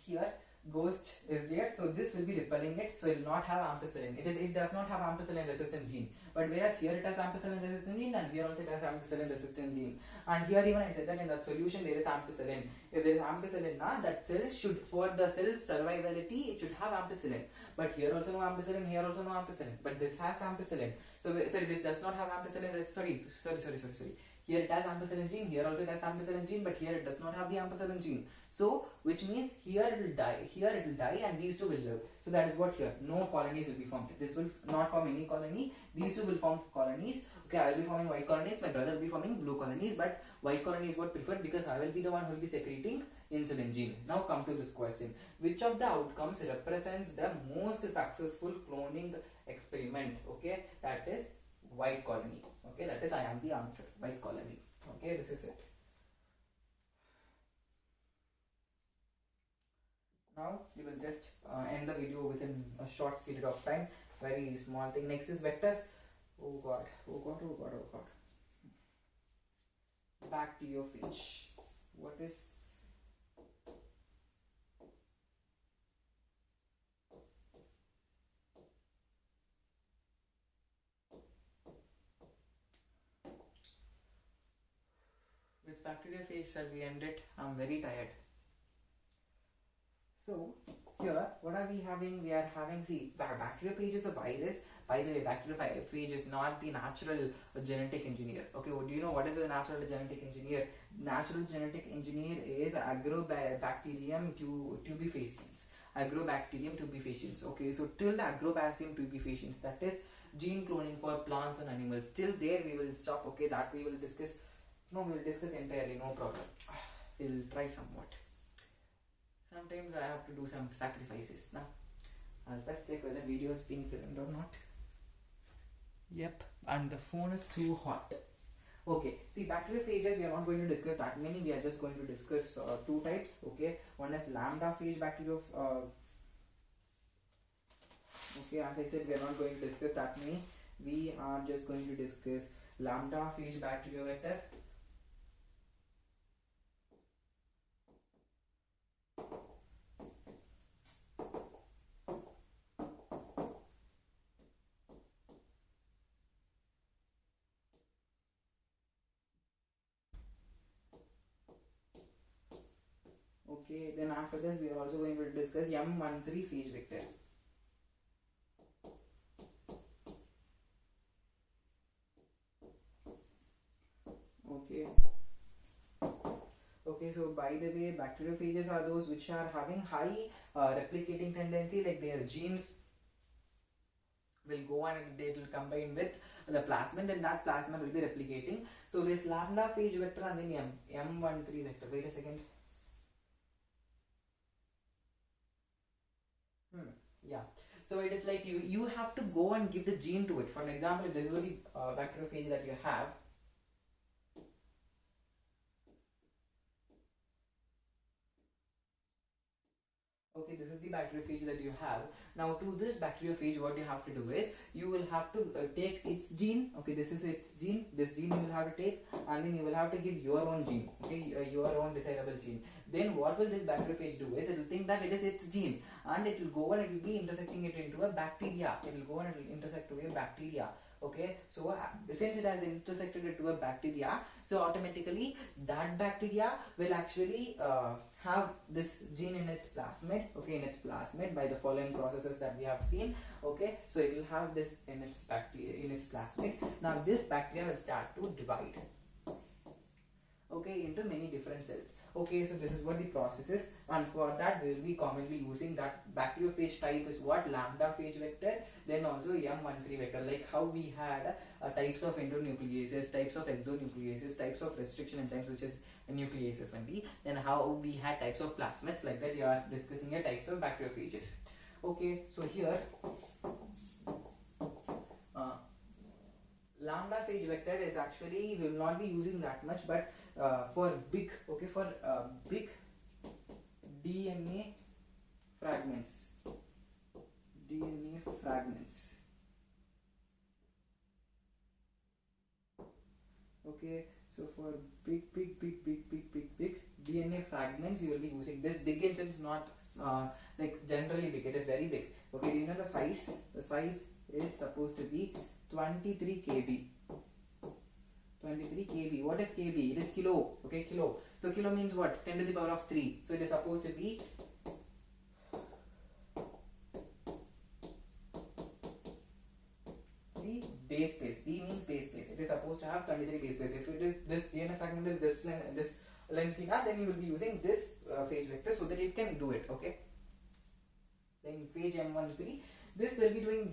here ghost is there, so this will be repelling it, so it will not have ampicillin. It does not have ampicillin resistant gene, but whereas here it has ampicillin resistant gene, and here also it has ampicillin resistant gene. And here even I said that in that solution there is ampicillin. If there is ampicillin, that cell should, for the cell's survivability, it should have ampicillin. But here also no ampicillin, here also no ampicillin, but this has ampicillin. So sorry, this does not have ampicillin. Sorry. Here it has ampicillin gene, here also it has ampicillin gene, but here it does not have the ampicillin gene. So, which means here it will die, and these two will live. So that is what here, no colonies will be formed. This will not form any colony, these two will form colonies. Okay, I will be forming white colonies, my brother will be forming blue colonies, but white colony is what preferred, because I will be the one who will be secreting insulin gene. Now come to this question. Which of the outcomes represents the most successful cloning experiment? Okay, that is white colony. Okay, that is I am the answer, white colony. Okay, this is it. Now we will just end the video within a short period of time. Very small thing. Next is vectors. Oh god. Back to your page. What is with bacteria phase shall we end it? I'm very tired. So here what are we having? We are having, see, bacteria phage is a virus. By the way, bacteria phage is not the natural genetic engineer. Okay, well, do you know what is a natural genetic engineer? Natural genetic engineer is Agrobacterium tubefaciens. Agrobacterium tubefaciens. Okay, so till the Agrobacterium tubefaciens, that is gene cloning for plants and animals. Till there we will stop. Okay, that we will discuss. No, we will discuss entirely. No problem. We'll try somewhat. Sometimes I have to do some sacrifices. Now, I'll first check whether video is being filmed or not. Yep, and the phone is too hot. Okay, see, bacteriophages, we are not going to discuss that many. We are just going to discuss two types. Okay, one is lambda phage bacteriophages. Okay, as I said, we are not going to discuss that many. We are just going to discuss lambda phage bacteriovector. Okay, then after this, we are also going to discuss M13 phage vector. Okay. Okay, so by the way, bacteriophages are those which are having high replicating tendency, like their genes will go and they will combine with the plasmid, and that plasmid will be replicating. So this lambda phage vector and then M13 vector. Wait a second. Yeah. So it is like you have to go and give the gene to it. For an example, if this is the bacteriophage that you have. Okay, this is the bacteriophage that you have. Now to this bacteriophage, what you have to do is, you will have to take its gene. Okay, this is its gene. This gene you will have to take, and then you will have to give your own gene. Okay, your own desirable gene. Then what will this bacteriophage do is, it will think that it is its gene, and it will go and it will be intersecting it into a bacteria. It will go and it will intersect to a bacteria. Okay, so since it has intersected it to a bacteria, so automatically that bacteria will actually have this gene in its plasmid. Okay, in its plasmid, by the following processes that we have seen. Okay, so it will have this in its bacteria, in its plasmid. Now this bacteria will start to divide, okay, into many different cells. Okay, so this is what the process is, and for that we will be commonly using that bacteriophage type is what, lambda phage vector, then also M13 vector, like how we had types of endonucleases, types of exonucleases, types of restriction enzymes, which is nucleases only, then how we had types of plasmids, like that you are discussing here types of bacteriophages. Okay, so here lambda phage vector is actually, we will not be using that much, but for big, okay, for big DNA fragments, okay, so for big DNA fragments, you will be using this. Big in sense, not like generally big, it is very big. Okay, do you know the size? The size is supposed to be 23 kb. 23 kb. What is kb? It is kilo. Okay, kilo. So kilo means what? 10 to the power of 3. So it is supposed to be the base pair. B means base pair. It is supposed to have 23 base pairs. If it is this DNA fragment is this length theta, then you will be using this phage vector so that it can do it. Okay. Then phage M13. This will be doing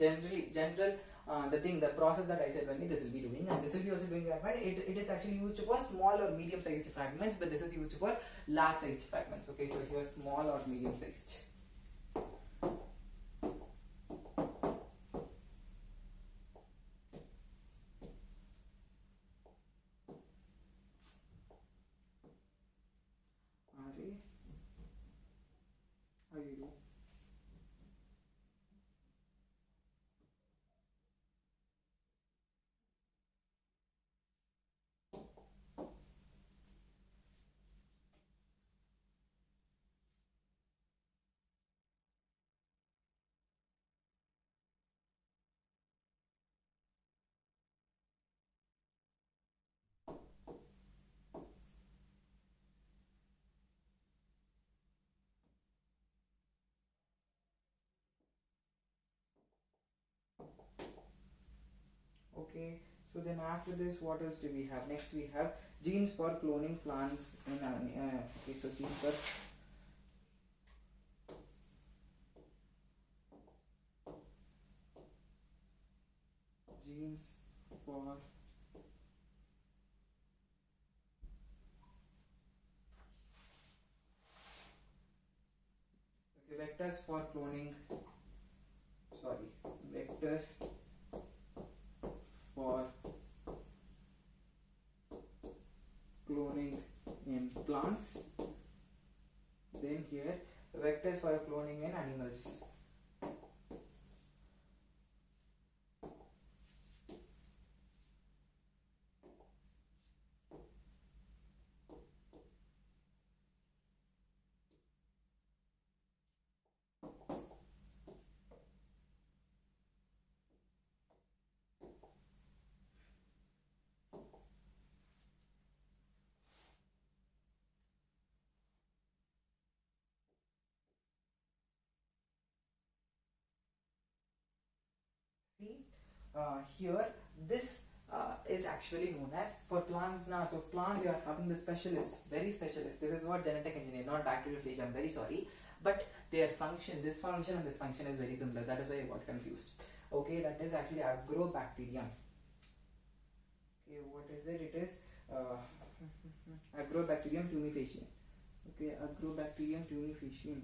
general the process that I said only, this will be doing, and this will be also doing that. It is actually used for small or medium sized fragments, but this is used for large sized fragments. Okay, so here small or medium sized. How you do? Okay, so then after this, what else do we have? Next we have genes for cloning plants in okay, so genes for vectors for cloning, vectors for cloning in plants, then here vectors for cloning in animals. See, here this is actually known as for plants now. So plants, you are having the specialist, very specialist. This is what genetic engineer, not bacteriophage. I'm very sorry, but their function, this function and this function is very similar. That is why I got confused. Okay, that is actually agrobacterium. Okay, what is it? It is agrobacterium tumefacium. Okay, agrobacterium tumefacium.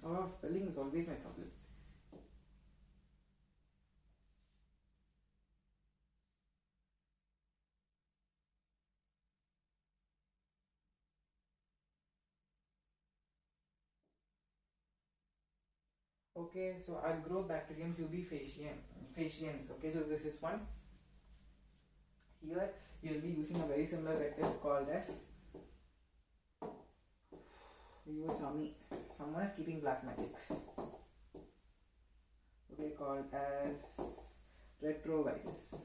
Oh, spelling is always my problem. Okay, so agrobacterium tumefaciens. Okay, so this is one. Here you will be using a very similar vector called as someone is keeping black magic. Okay, called as retrovirus.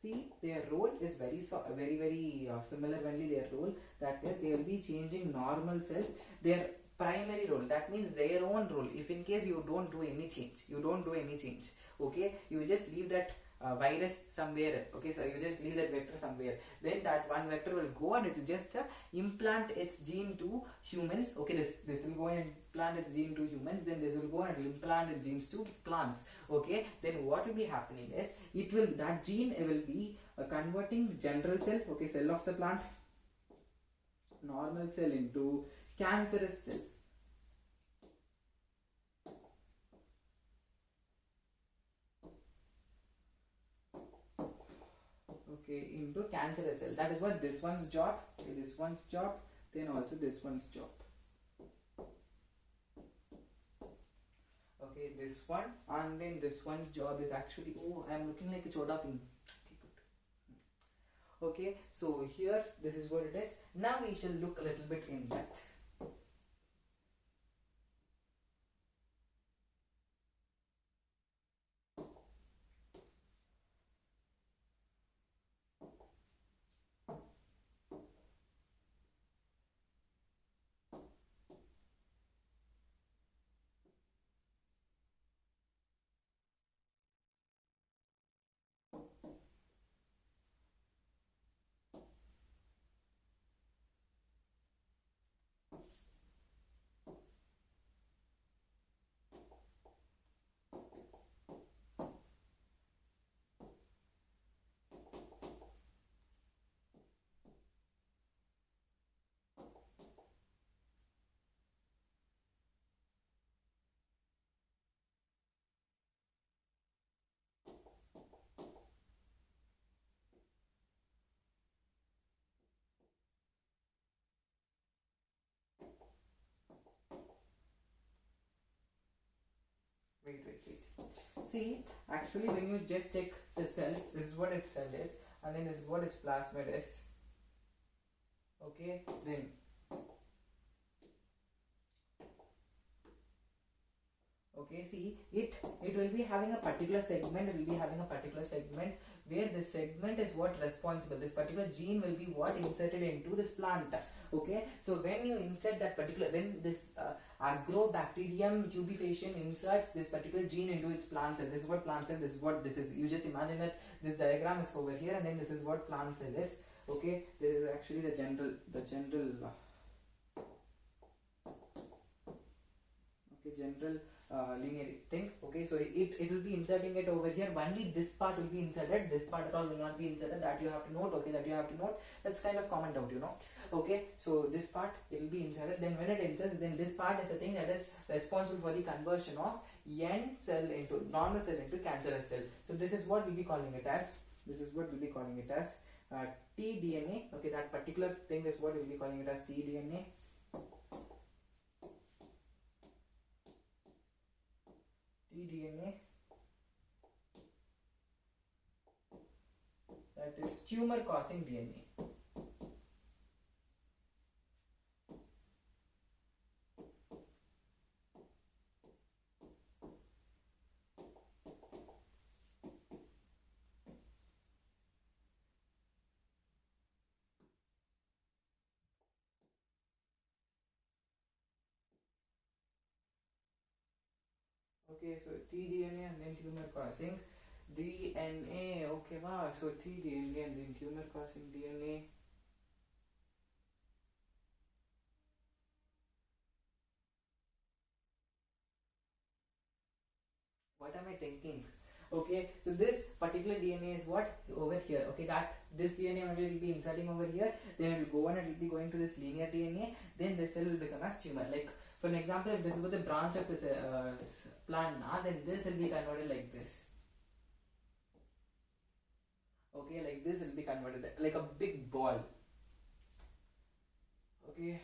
See, their role is very similar. Only their role, that is, they will be changing normal cell. Their primary role, that means their own role. If in case you don't do any change, okay, you just leave that virus somewhere. Okay, so you just leave that vector somewhere. Then that one vector will go and it will just implant its gene to humans. Okay, this will go and implant its gene to humans. Then this will go and implant its genes to plants. Okay, then what will be happening is that gene will be converting general cell, okay, cell of the plant, normal cell into cancerous cell. Okay, into cancerous cell. That is what this one's job. Okay, this one's job, then also this one's job. Okay, this one, and then this one's job is actually, oh, I am looking like a Chota Pin. Okay, good. Okay, so here this is what it is. Now we shall look a little bit in depth. Wait. See, actually when you just check the cell, this is what its cell is, and then this is what its plasmid is. Okay, then okay, see, it will be having a particular segment. It will be having a particular segment where this segment is what responsible. This particular gene will be what inserted into this plant. Okay, so when you insert that particular, when this agrobacterium tumefaciens inserts this particular gene into its plant cell, this is what plant cell, this is what this is. You just imagine that this diagram is over here, and then this is what plant cell is. Okay, this is actually the general general linear thing. Okay, so it will be inserting it over here. Only this part will be inserted, this part at all will not be inserted. That you have to note. Okay, that you have to note. That's kind of common doubt, you know. Okay, so this part it will be inserted. Then when it inserts, then this part is the thing that is responsible for the conversion of N cell into normal cell into cancerous cell. So this is what we'll be calling it as. tDNA. Okay, that particular thing is what we'll be calling it as tDNA. tDNA, that is tumor causing DNA. Okay, so tDNA and then tumor causing DNA. Okay, wow. So tDNA and then tumor causing DNA. What am I thinking? Okay, so this particular DNA is what over here. Okay, that this DNA will be inserting over here. Then it will go on and it will be going to this linear DNA. Then this cell will become as tumor. Like for an example, if this is the branch of this plant now, then this will be converted like this. Okay, like this will be converted like a big ball. Okay,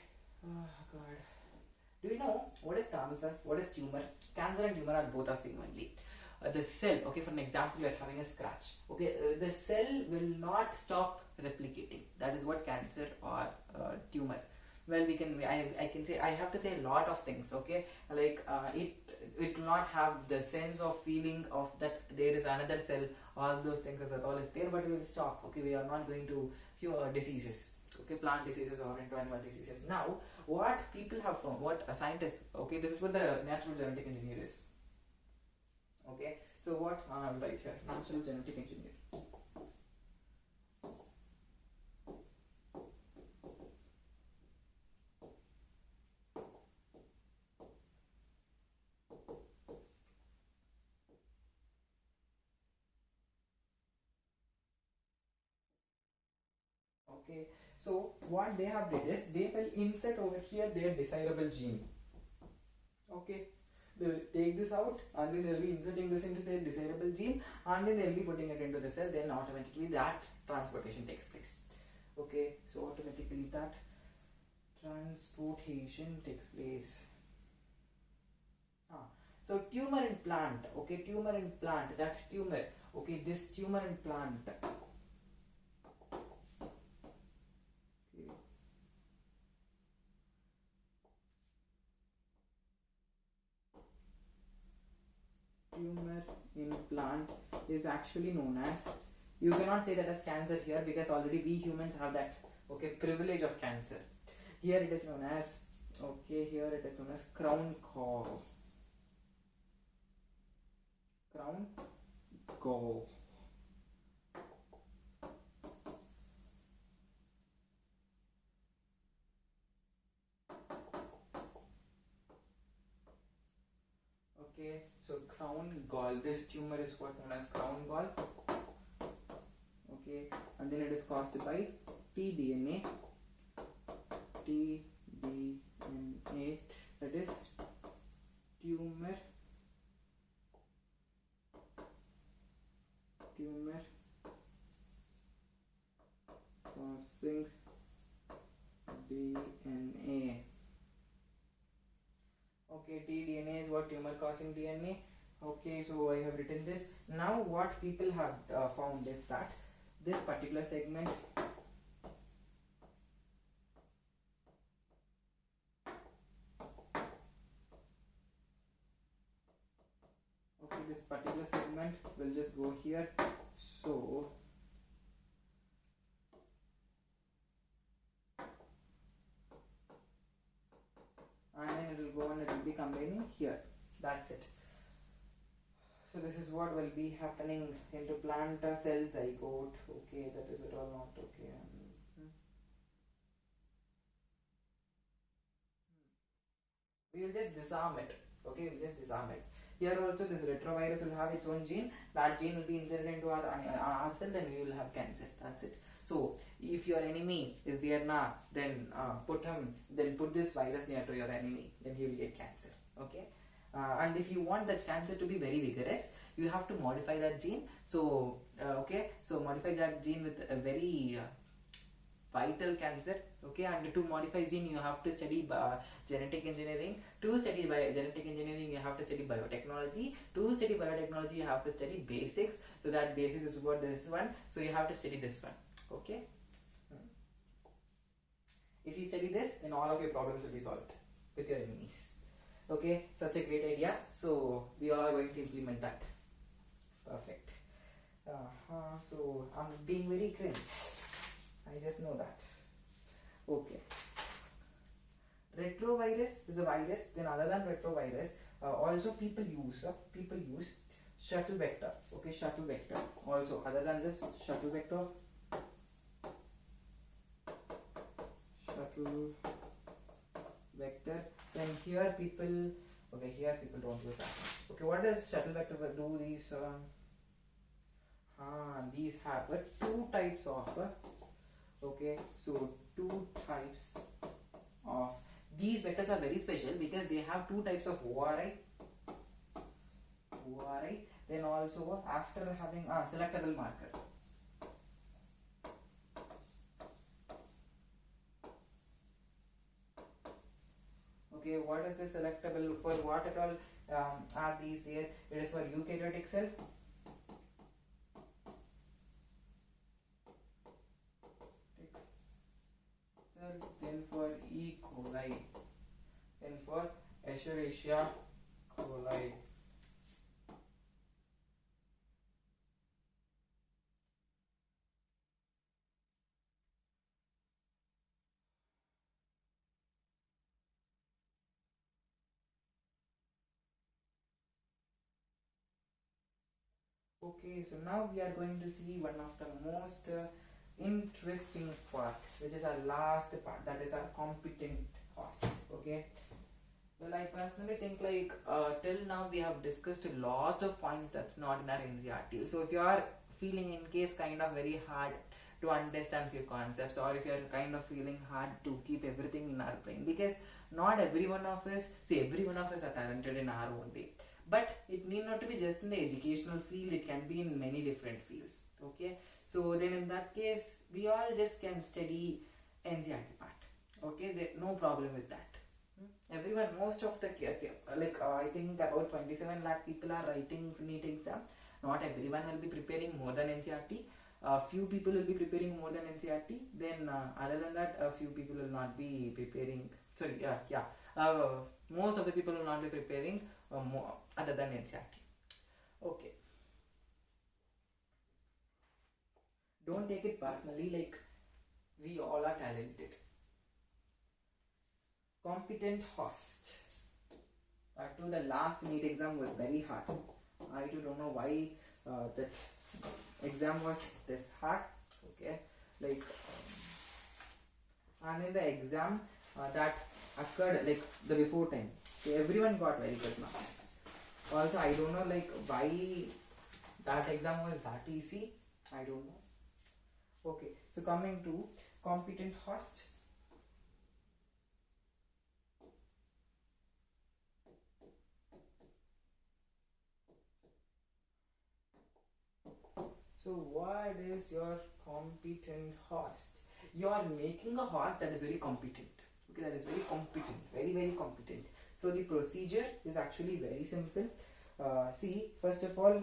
oh god. Do you know what is cancer? What is tumor? Cancer and tumor are both are same only. The cell, okay, for an example, you are having a scratch. Okay, the cell will not stop replicating. That is what cancer or tumor. Well, I can say, I have to say a lot of things. Okay, like it will not have the sense of feeling of that there is another cell. All those things as at all is there, but we will stop. Okay, we are not going to few diseases. Okay, plant diseases or into animal diseases. Now, what people have found, what a scientist, okay, this is what the natural genetic engineer is. Okay, so what I am right here, natural genetic engineer. Okay, so what they have did is they will insert over here their desirable gene. Okay, they will take this out and then they will be inserting this into their desirable gene and then they will be putting it into the cell. Then automatically that transportation takes place. Okay, so automatically that transportation takes place. So tumor in plant. Okay, tumor in plant. That tumor. Okay, this tumor in plant. Tumor in plant is actually known as, you cannot say that as cancer here because already we humans have that, okay, privilege of cancer. Here it is known as, okay, here it is known as crown gall. Crown gall. Okay, so crown gall, this tumor is what known as crown gall. Okay, and then it is caused by tDNA. tDNA, that is tumor causing DNA. Okay, tDNA is what tumor causing DNA. Okay, so I have written this. Now what people have found is that this particular segment, okay, this particular segment will just go here. So and then it will go and it will be combining here. That's it. So this is what will be happening into plant cell zygote. Okay, that is it all not okay. We will just disarm it. Okay, we'll just disarm it. Here also this retrovirus will have its own gene. That gene will be inserted into our cells and we will have cancer. That's it. So if your enemy is there now, then put this virus near to your enemy, then he will get cancer. Okay. And if you want that cancer to be very vigorous, you have to modify that gene. So okay, so modify that gene with a very vital cancer. Okay, and to modify gene you have to study genetic engineering. To study genetic engineering you have to study biotechnology. To study biotechnology you have to study basics. So that basics is what this one, so you have to study this one. Okay, if you study this, then all of your problems will be solved with your enemies. Okay, such a great idea. So we are going to implement that. Perfect. So I'm being very cringe, I just know that. Okay. Retrovirus is a virus. Then other than retrovirus, also people use shuttle vector. Okay, shuttle vector. Also other than this shuttle vector, then here people don't use that much. Okay, what does shuttle vector do? These have two types of okay, so two types of these vectors are very special because they have two types of ORI, then also after having selectable marker. Okay, what is the selectable for? What at all are these there? It is for eukaryotic cell. Then for E. coli, then for Escherichia coli. Okay, so now we are going to see one of the most interesting part, which is our last part, that is our competent host. Okay, well, I personally think like till now we have discussed lots of points that's not in our NCERT. So if you are feeling in case kind of very hard to understand few concepts, or if you are kind of feeling hard to keep everything in our brain, because not every one of us are talented in our own way, but it need not to be just in the educational field, it can be in many different fields. Okay, so then in that case we all just can study NCERT part. Okay, no problem with that. Everyone, most of the I think about 27 lakh people are writing NEET exam. Not everyone will be preparing more than NCERT. Few people will be preparing more than NCERT. Then other than that, a few people will not be preparing. Sorry, most of the people will not be preparing more other than NCERT. Okay. Don't take it personally. Like, we all are talented. Competent host. To the last NEET exam was very hard. I don't know why that exam was this hard. Okay, like and in the exam that occurred like the before time, so everyone got very good marks. Also, I don't know like why that exam was that easy. I don't know. Okay, so coming to competent host. So what is your competent host? You are making a host that is very competent. Okay, that is very competent, very, very competent. So the procedure is actually very simple. See, first of all,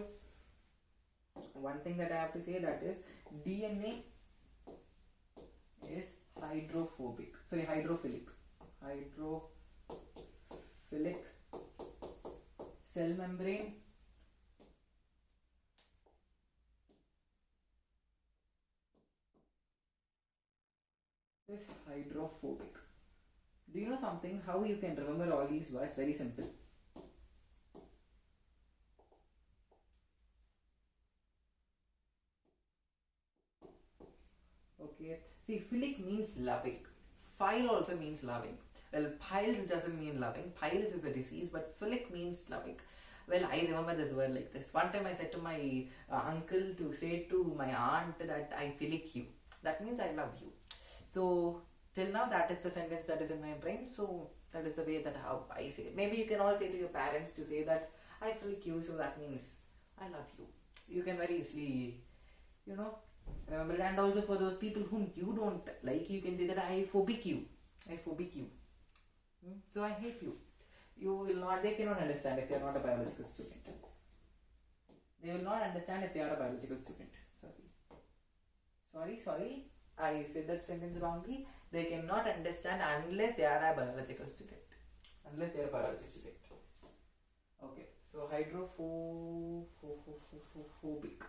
one thing that I have to say, that is DNA is hydrophilic. Hydrophilic cell membrane is hydrophobic. Do you know something? How you can remember all these words? Very simple. Okay. See, philic means loving. Phile also means loving. Well, piles doesn't mean loving. Piles is a disease, but philic means loving. Well, I remember this word like this. One time I said to my uncle to say to my aunt that I philic you. That means I love you. So till now that is the sentence that is in my brain. So that is the way that how I say it. Maybe you can all say to your parents to say that I philic you. So that means I love you. You can very easily, remember it. And also for those people whom you don't like, you can say that I phobic you. I phobic you. So I hate you. You will not, they cannot understand if they are not a biological student. They will not understand if they are a biological student. Sorry. I said that sentence wrongly. They cannot understand unless they are a biological student. Unless they are a biology student. Okay, so hydrophobic.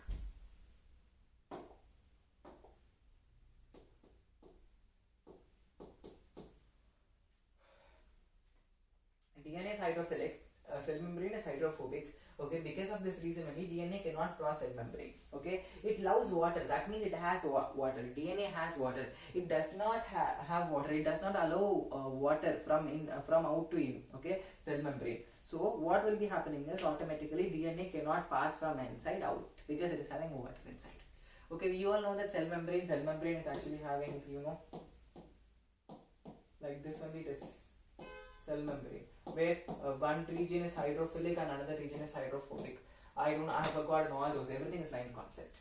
DNA is hydrophilic, cell membrane is hydrophobic. Okay, because of this reason only DNA cannot cross cell membrane. Okay, it loves water. That means it has water. DNA has water. It does not have water. It does not allow water from out to in. Okay, cell membrane. So what will be happening is automatically DNA cannot pass from inside out because it is having water inside. Okay, we all know that cell membrane is actually having like this only it is. Cell membrane, where one region is hydrophilic and another region is hydrophobic. I have forgotten all those. Everything is ninth concept.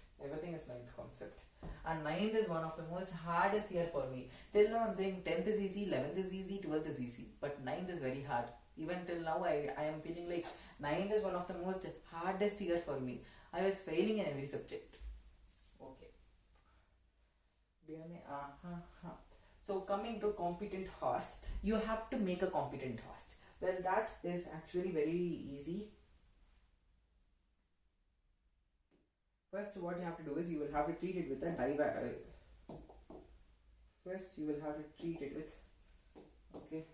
And ninth is one of the most hardest year for me. Till now I'm saying 10th is easy, 11th is easy, 12th is easy. But ninth is very hard. Even till now I am feeling like ninth is one of the most hardest year for me. I was failing in every subject. Okay. So coming to competent host, you have to make a competent host. Well, that is actually very easy. First, what you have to do is you will have to treat it with a first, you will have to treat it with, okay.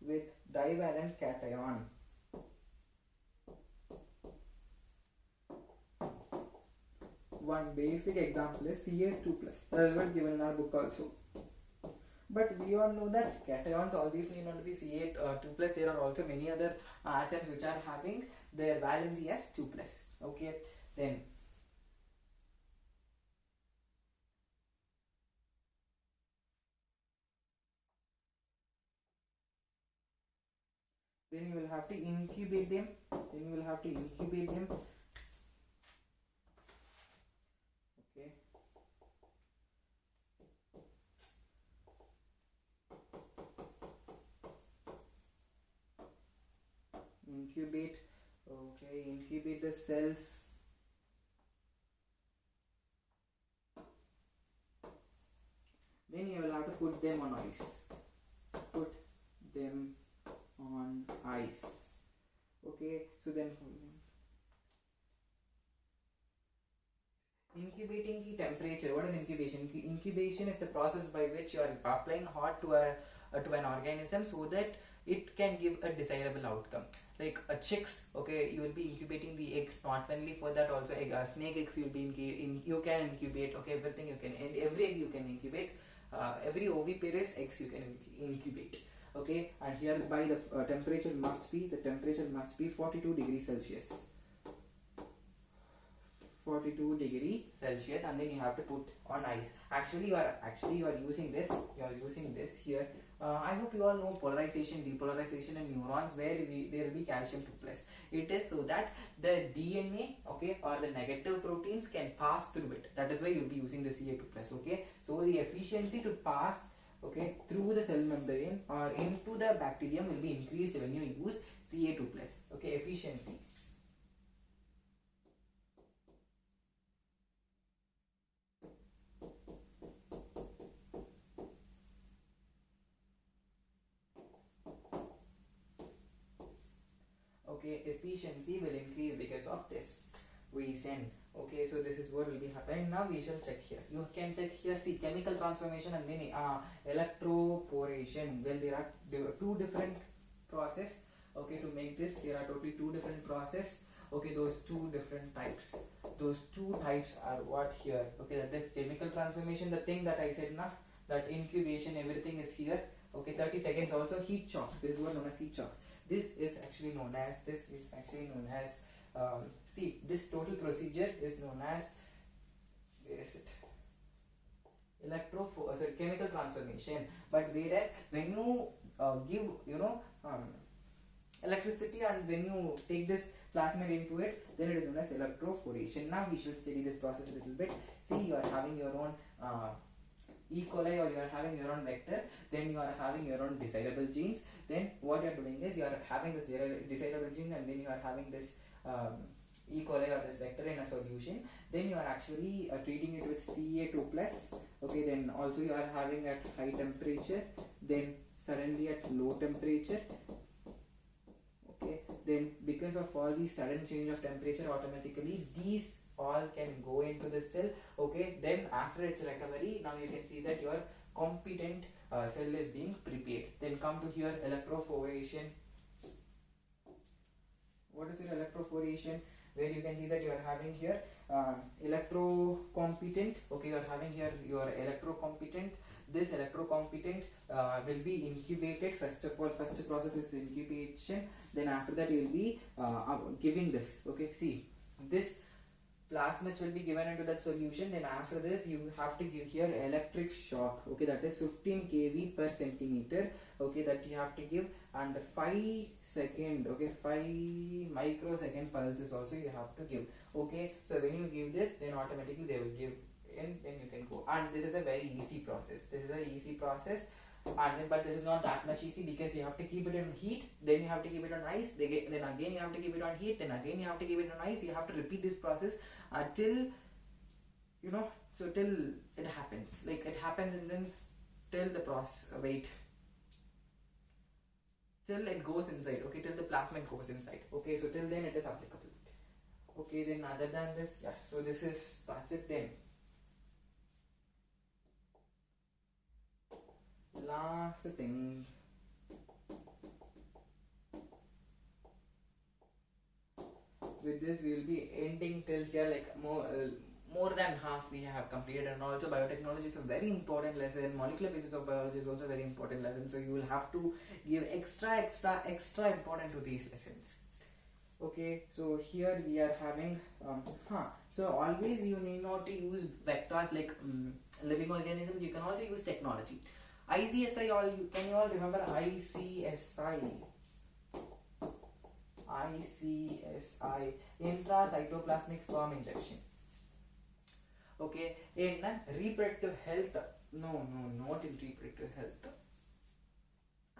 With divalent cation. One basic example is Ca2+. That is what given in our book also. But we all know that cations always need not to be Ca2+. There are also many other atoms which are having their valency as 2+. Okay, then you will have to incubate them. Okay. Incubate the cells. Then you will have to put them on ice. Okay, so then incubating the temperature. What is incubation? Incubation is the process by which you are applying hot to an organism so that it can give a desirable outcome. Like chicks, okay, you will be incubating the egg. Not only for that, also snake eggs you will be you can incubate. Okay, everything you can, every egg you can incubate. Every oviparous eggs you can incubate. Okay, and here by the temperature must be 42 degrees Celsius. 42 degrees Celsius, and then you have to put on ice. Actually you are using this here. I hope you all know polarization, depolarization and neurons, where there will be calcium 2+. It is so that the DNA, okay, or the negative proteins can pass through it. That is why you will be using the Ca2+. Okay, so the efficiency to pass, okay, through the cell membrane or into the bacterium will be increased when you use Ca2+. Okay, efficiency. Okay, efficiency will increase because of this. Okay, so this is what will be happening. Now we shall check here. You can check here, see chemical transformation and then electroporation. Well, there are two different process. Okay, to make this there are totally two different process. Okay, those two different types. Those two types are what here. Okay, that is chemical transformation. The thing that I said now, that incubation, everything is here. Okay, 30 seconds. Also heat shock. This is what known as heat shock. This is actually known as see, this total procedure is known as, where is it, chemical transformation. But whereas when you give electricity and when you take this plasmid into it, then it is known as electrophoration. Now we shall study this process a little bit. See, you are having your own E. coli, or you are having your own vector, then you are having your own desirable genes. Then what you are doing is you are having this desirable gene, and then you are having this E. coli or this vector in a solution. Then you are actually treating it with Ca2 plus. Okay, then also you are having at high temperature, then suddenly at low temperature. Okay, then because of all these sudden change of temperature, automatically these all can go into the cell. Okay, then after its recovery, now you can see that your competent cell is being prepared. Then come to here, electrophoration. What is your electrophoration? Where you can see that you are having here electrocompetent. Okay, you are having here your electrocompetent. This electrocompetent will be incubated. First of all, first process is incubation. Then after that you will be giving this. Okay, see, this plasmids will be given into that solution. Then after this you have to give here electric shock. Okay, that is 15 kV per centimeter. Okay, that you have to give, and 5 second, okay, 5 microsecond pulses also you have to give. Okay, so when you give this, then automatically they will give in, then you can go. And this is a very easy process. This is a easy process. And then, but this is not that much easy, because you have to keep it in heat, then you have to keep it on ice, then again you have to keep it on heat, then again you have to keep it on ice. You have to repeat this process until so till it happens. Like it happens, and then till the process till it goes inside. Okay, till the plasmid goes inside. Okay, so till then it is applicable. Okay, then other than this, yeah, so that's it then. Last thing, with this we will be ending till here, like more than half we have completed. And also biotechnology is a very important lesson. Molecular basis of biology is also a very important lesson, so you will have to give extra important to these lessons. Okay, so here we are having so always you need not to use vectors like living organisms. You can also use technology. ICSI, can you all remember ICSI? ICSI, intracytoplasmic sperm injection. Okay, in reproductive health, no, not in reproductive health.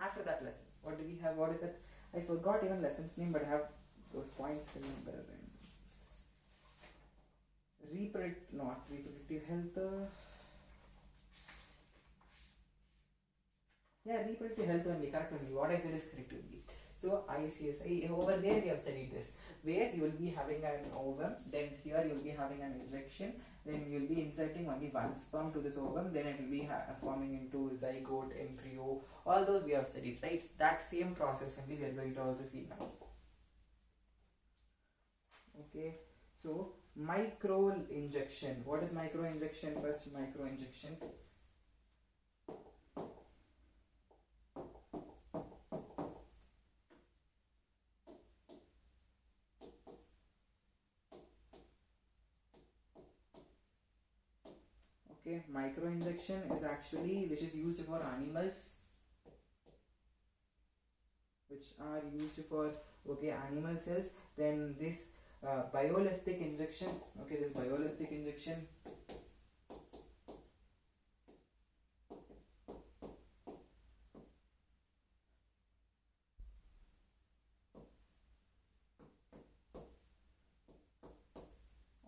After that lesson, what do we have? What is that? I forgot even lesson's name, but I have those points remember. Not reproductive health. Yeah, reproductive health only, correct only. What I said is correct only. So ICSI, over there we have studied this, where you will be having an ovum, then here you will be having an injection, then you will be inserting only one sperm to this ovum, then it will be forming into zygote, embryo. All those we have studied, right? That same process only we are going to also see now. Okay, so micro injection. What is micro injection? First, micro injection. Okay, micro injection is actually which is used for animals, animal cells. Then this bioelastic injection. Okay, this bioelastic injection.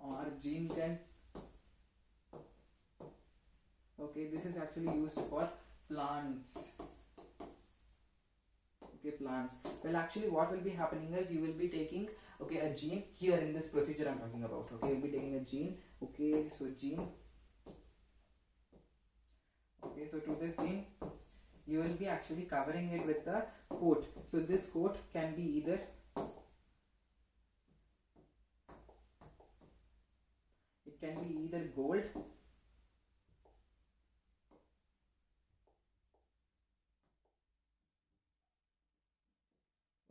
Or gene gun. Okay, this is actually used for plants. Okay, plants. Well, actually what will be happening is you will be taking, okay, a gene here in this procedure I'm talking about. Okay, you'll be taking a gene. Okay, so gene. Okay, so to this gene you will be actually covering it with a coat. So this coat can be either gold,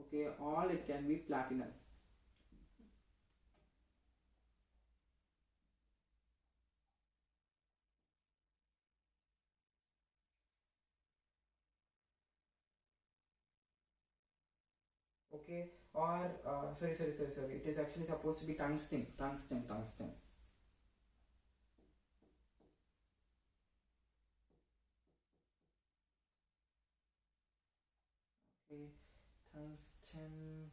okay, or it can be platinum. Okay, or sorry, it is actually supposed to be tungsten. Okay, tungsten.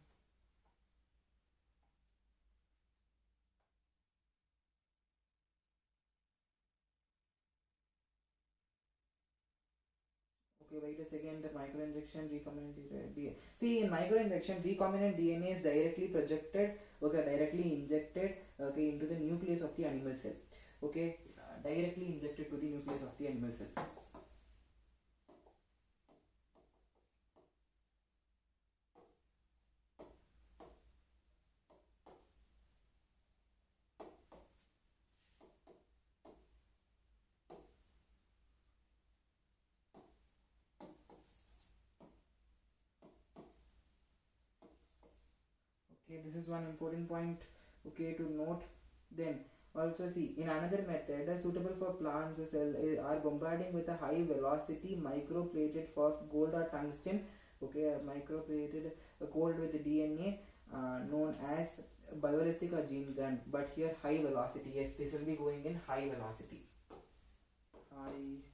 Okay, wait a second. The microinjection recombinant DNA. See, in microinjection, recombinant DNA is directly projected, okay, directly injected, okay, into the nucleus of the animal cell. Okay, directly injected to the nucleus of the animal cell. Okay, this is one important point, okay, to note. Then also see, in another method suitable for plants, cell are bombarding with a high velocity microplated for gold or tungsten, okay, microplated gold with DNA, known as biolistic or gene gun. But here high velocity, yes, this will be going in high velocity. High.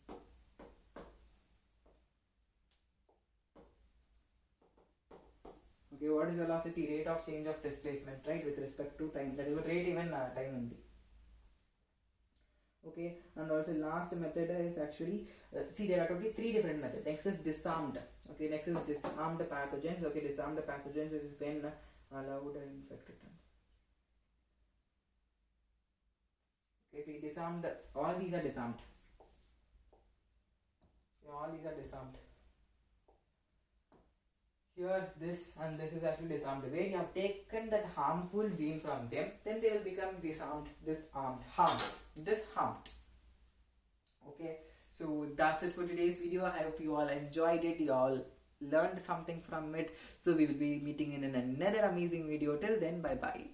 Okay, what is velocity? Rate of change of displacement, right, with respect to time. That is what rate, even time only. Okay, and also last method is actually, see, there are totally three different methods. Next is disarmed. Okay, next is disarmed pathogens. Okay, disarmed pathogens is when allowed infected. Okay, see, disarmed, all these are disarmed. Okay, all these are disarmed. Here this and this is actually disarmed. Where you have taken that harmful gene from them, then they will become disarmed, disarmed. Okay, so that's it for today's video. I hope you all enjoyed it, you all learned something from it. So we will be meeting in another amazing video. Till then, bye bye.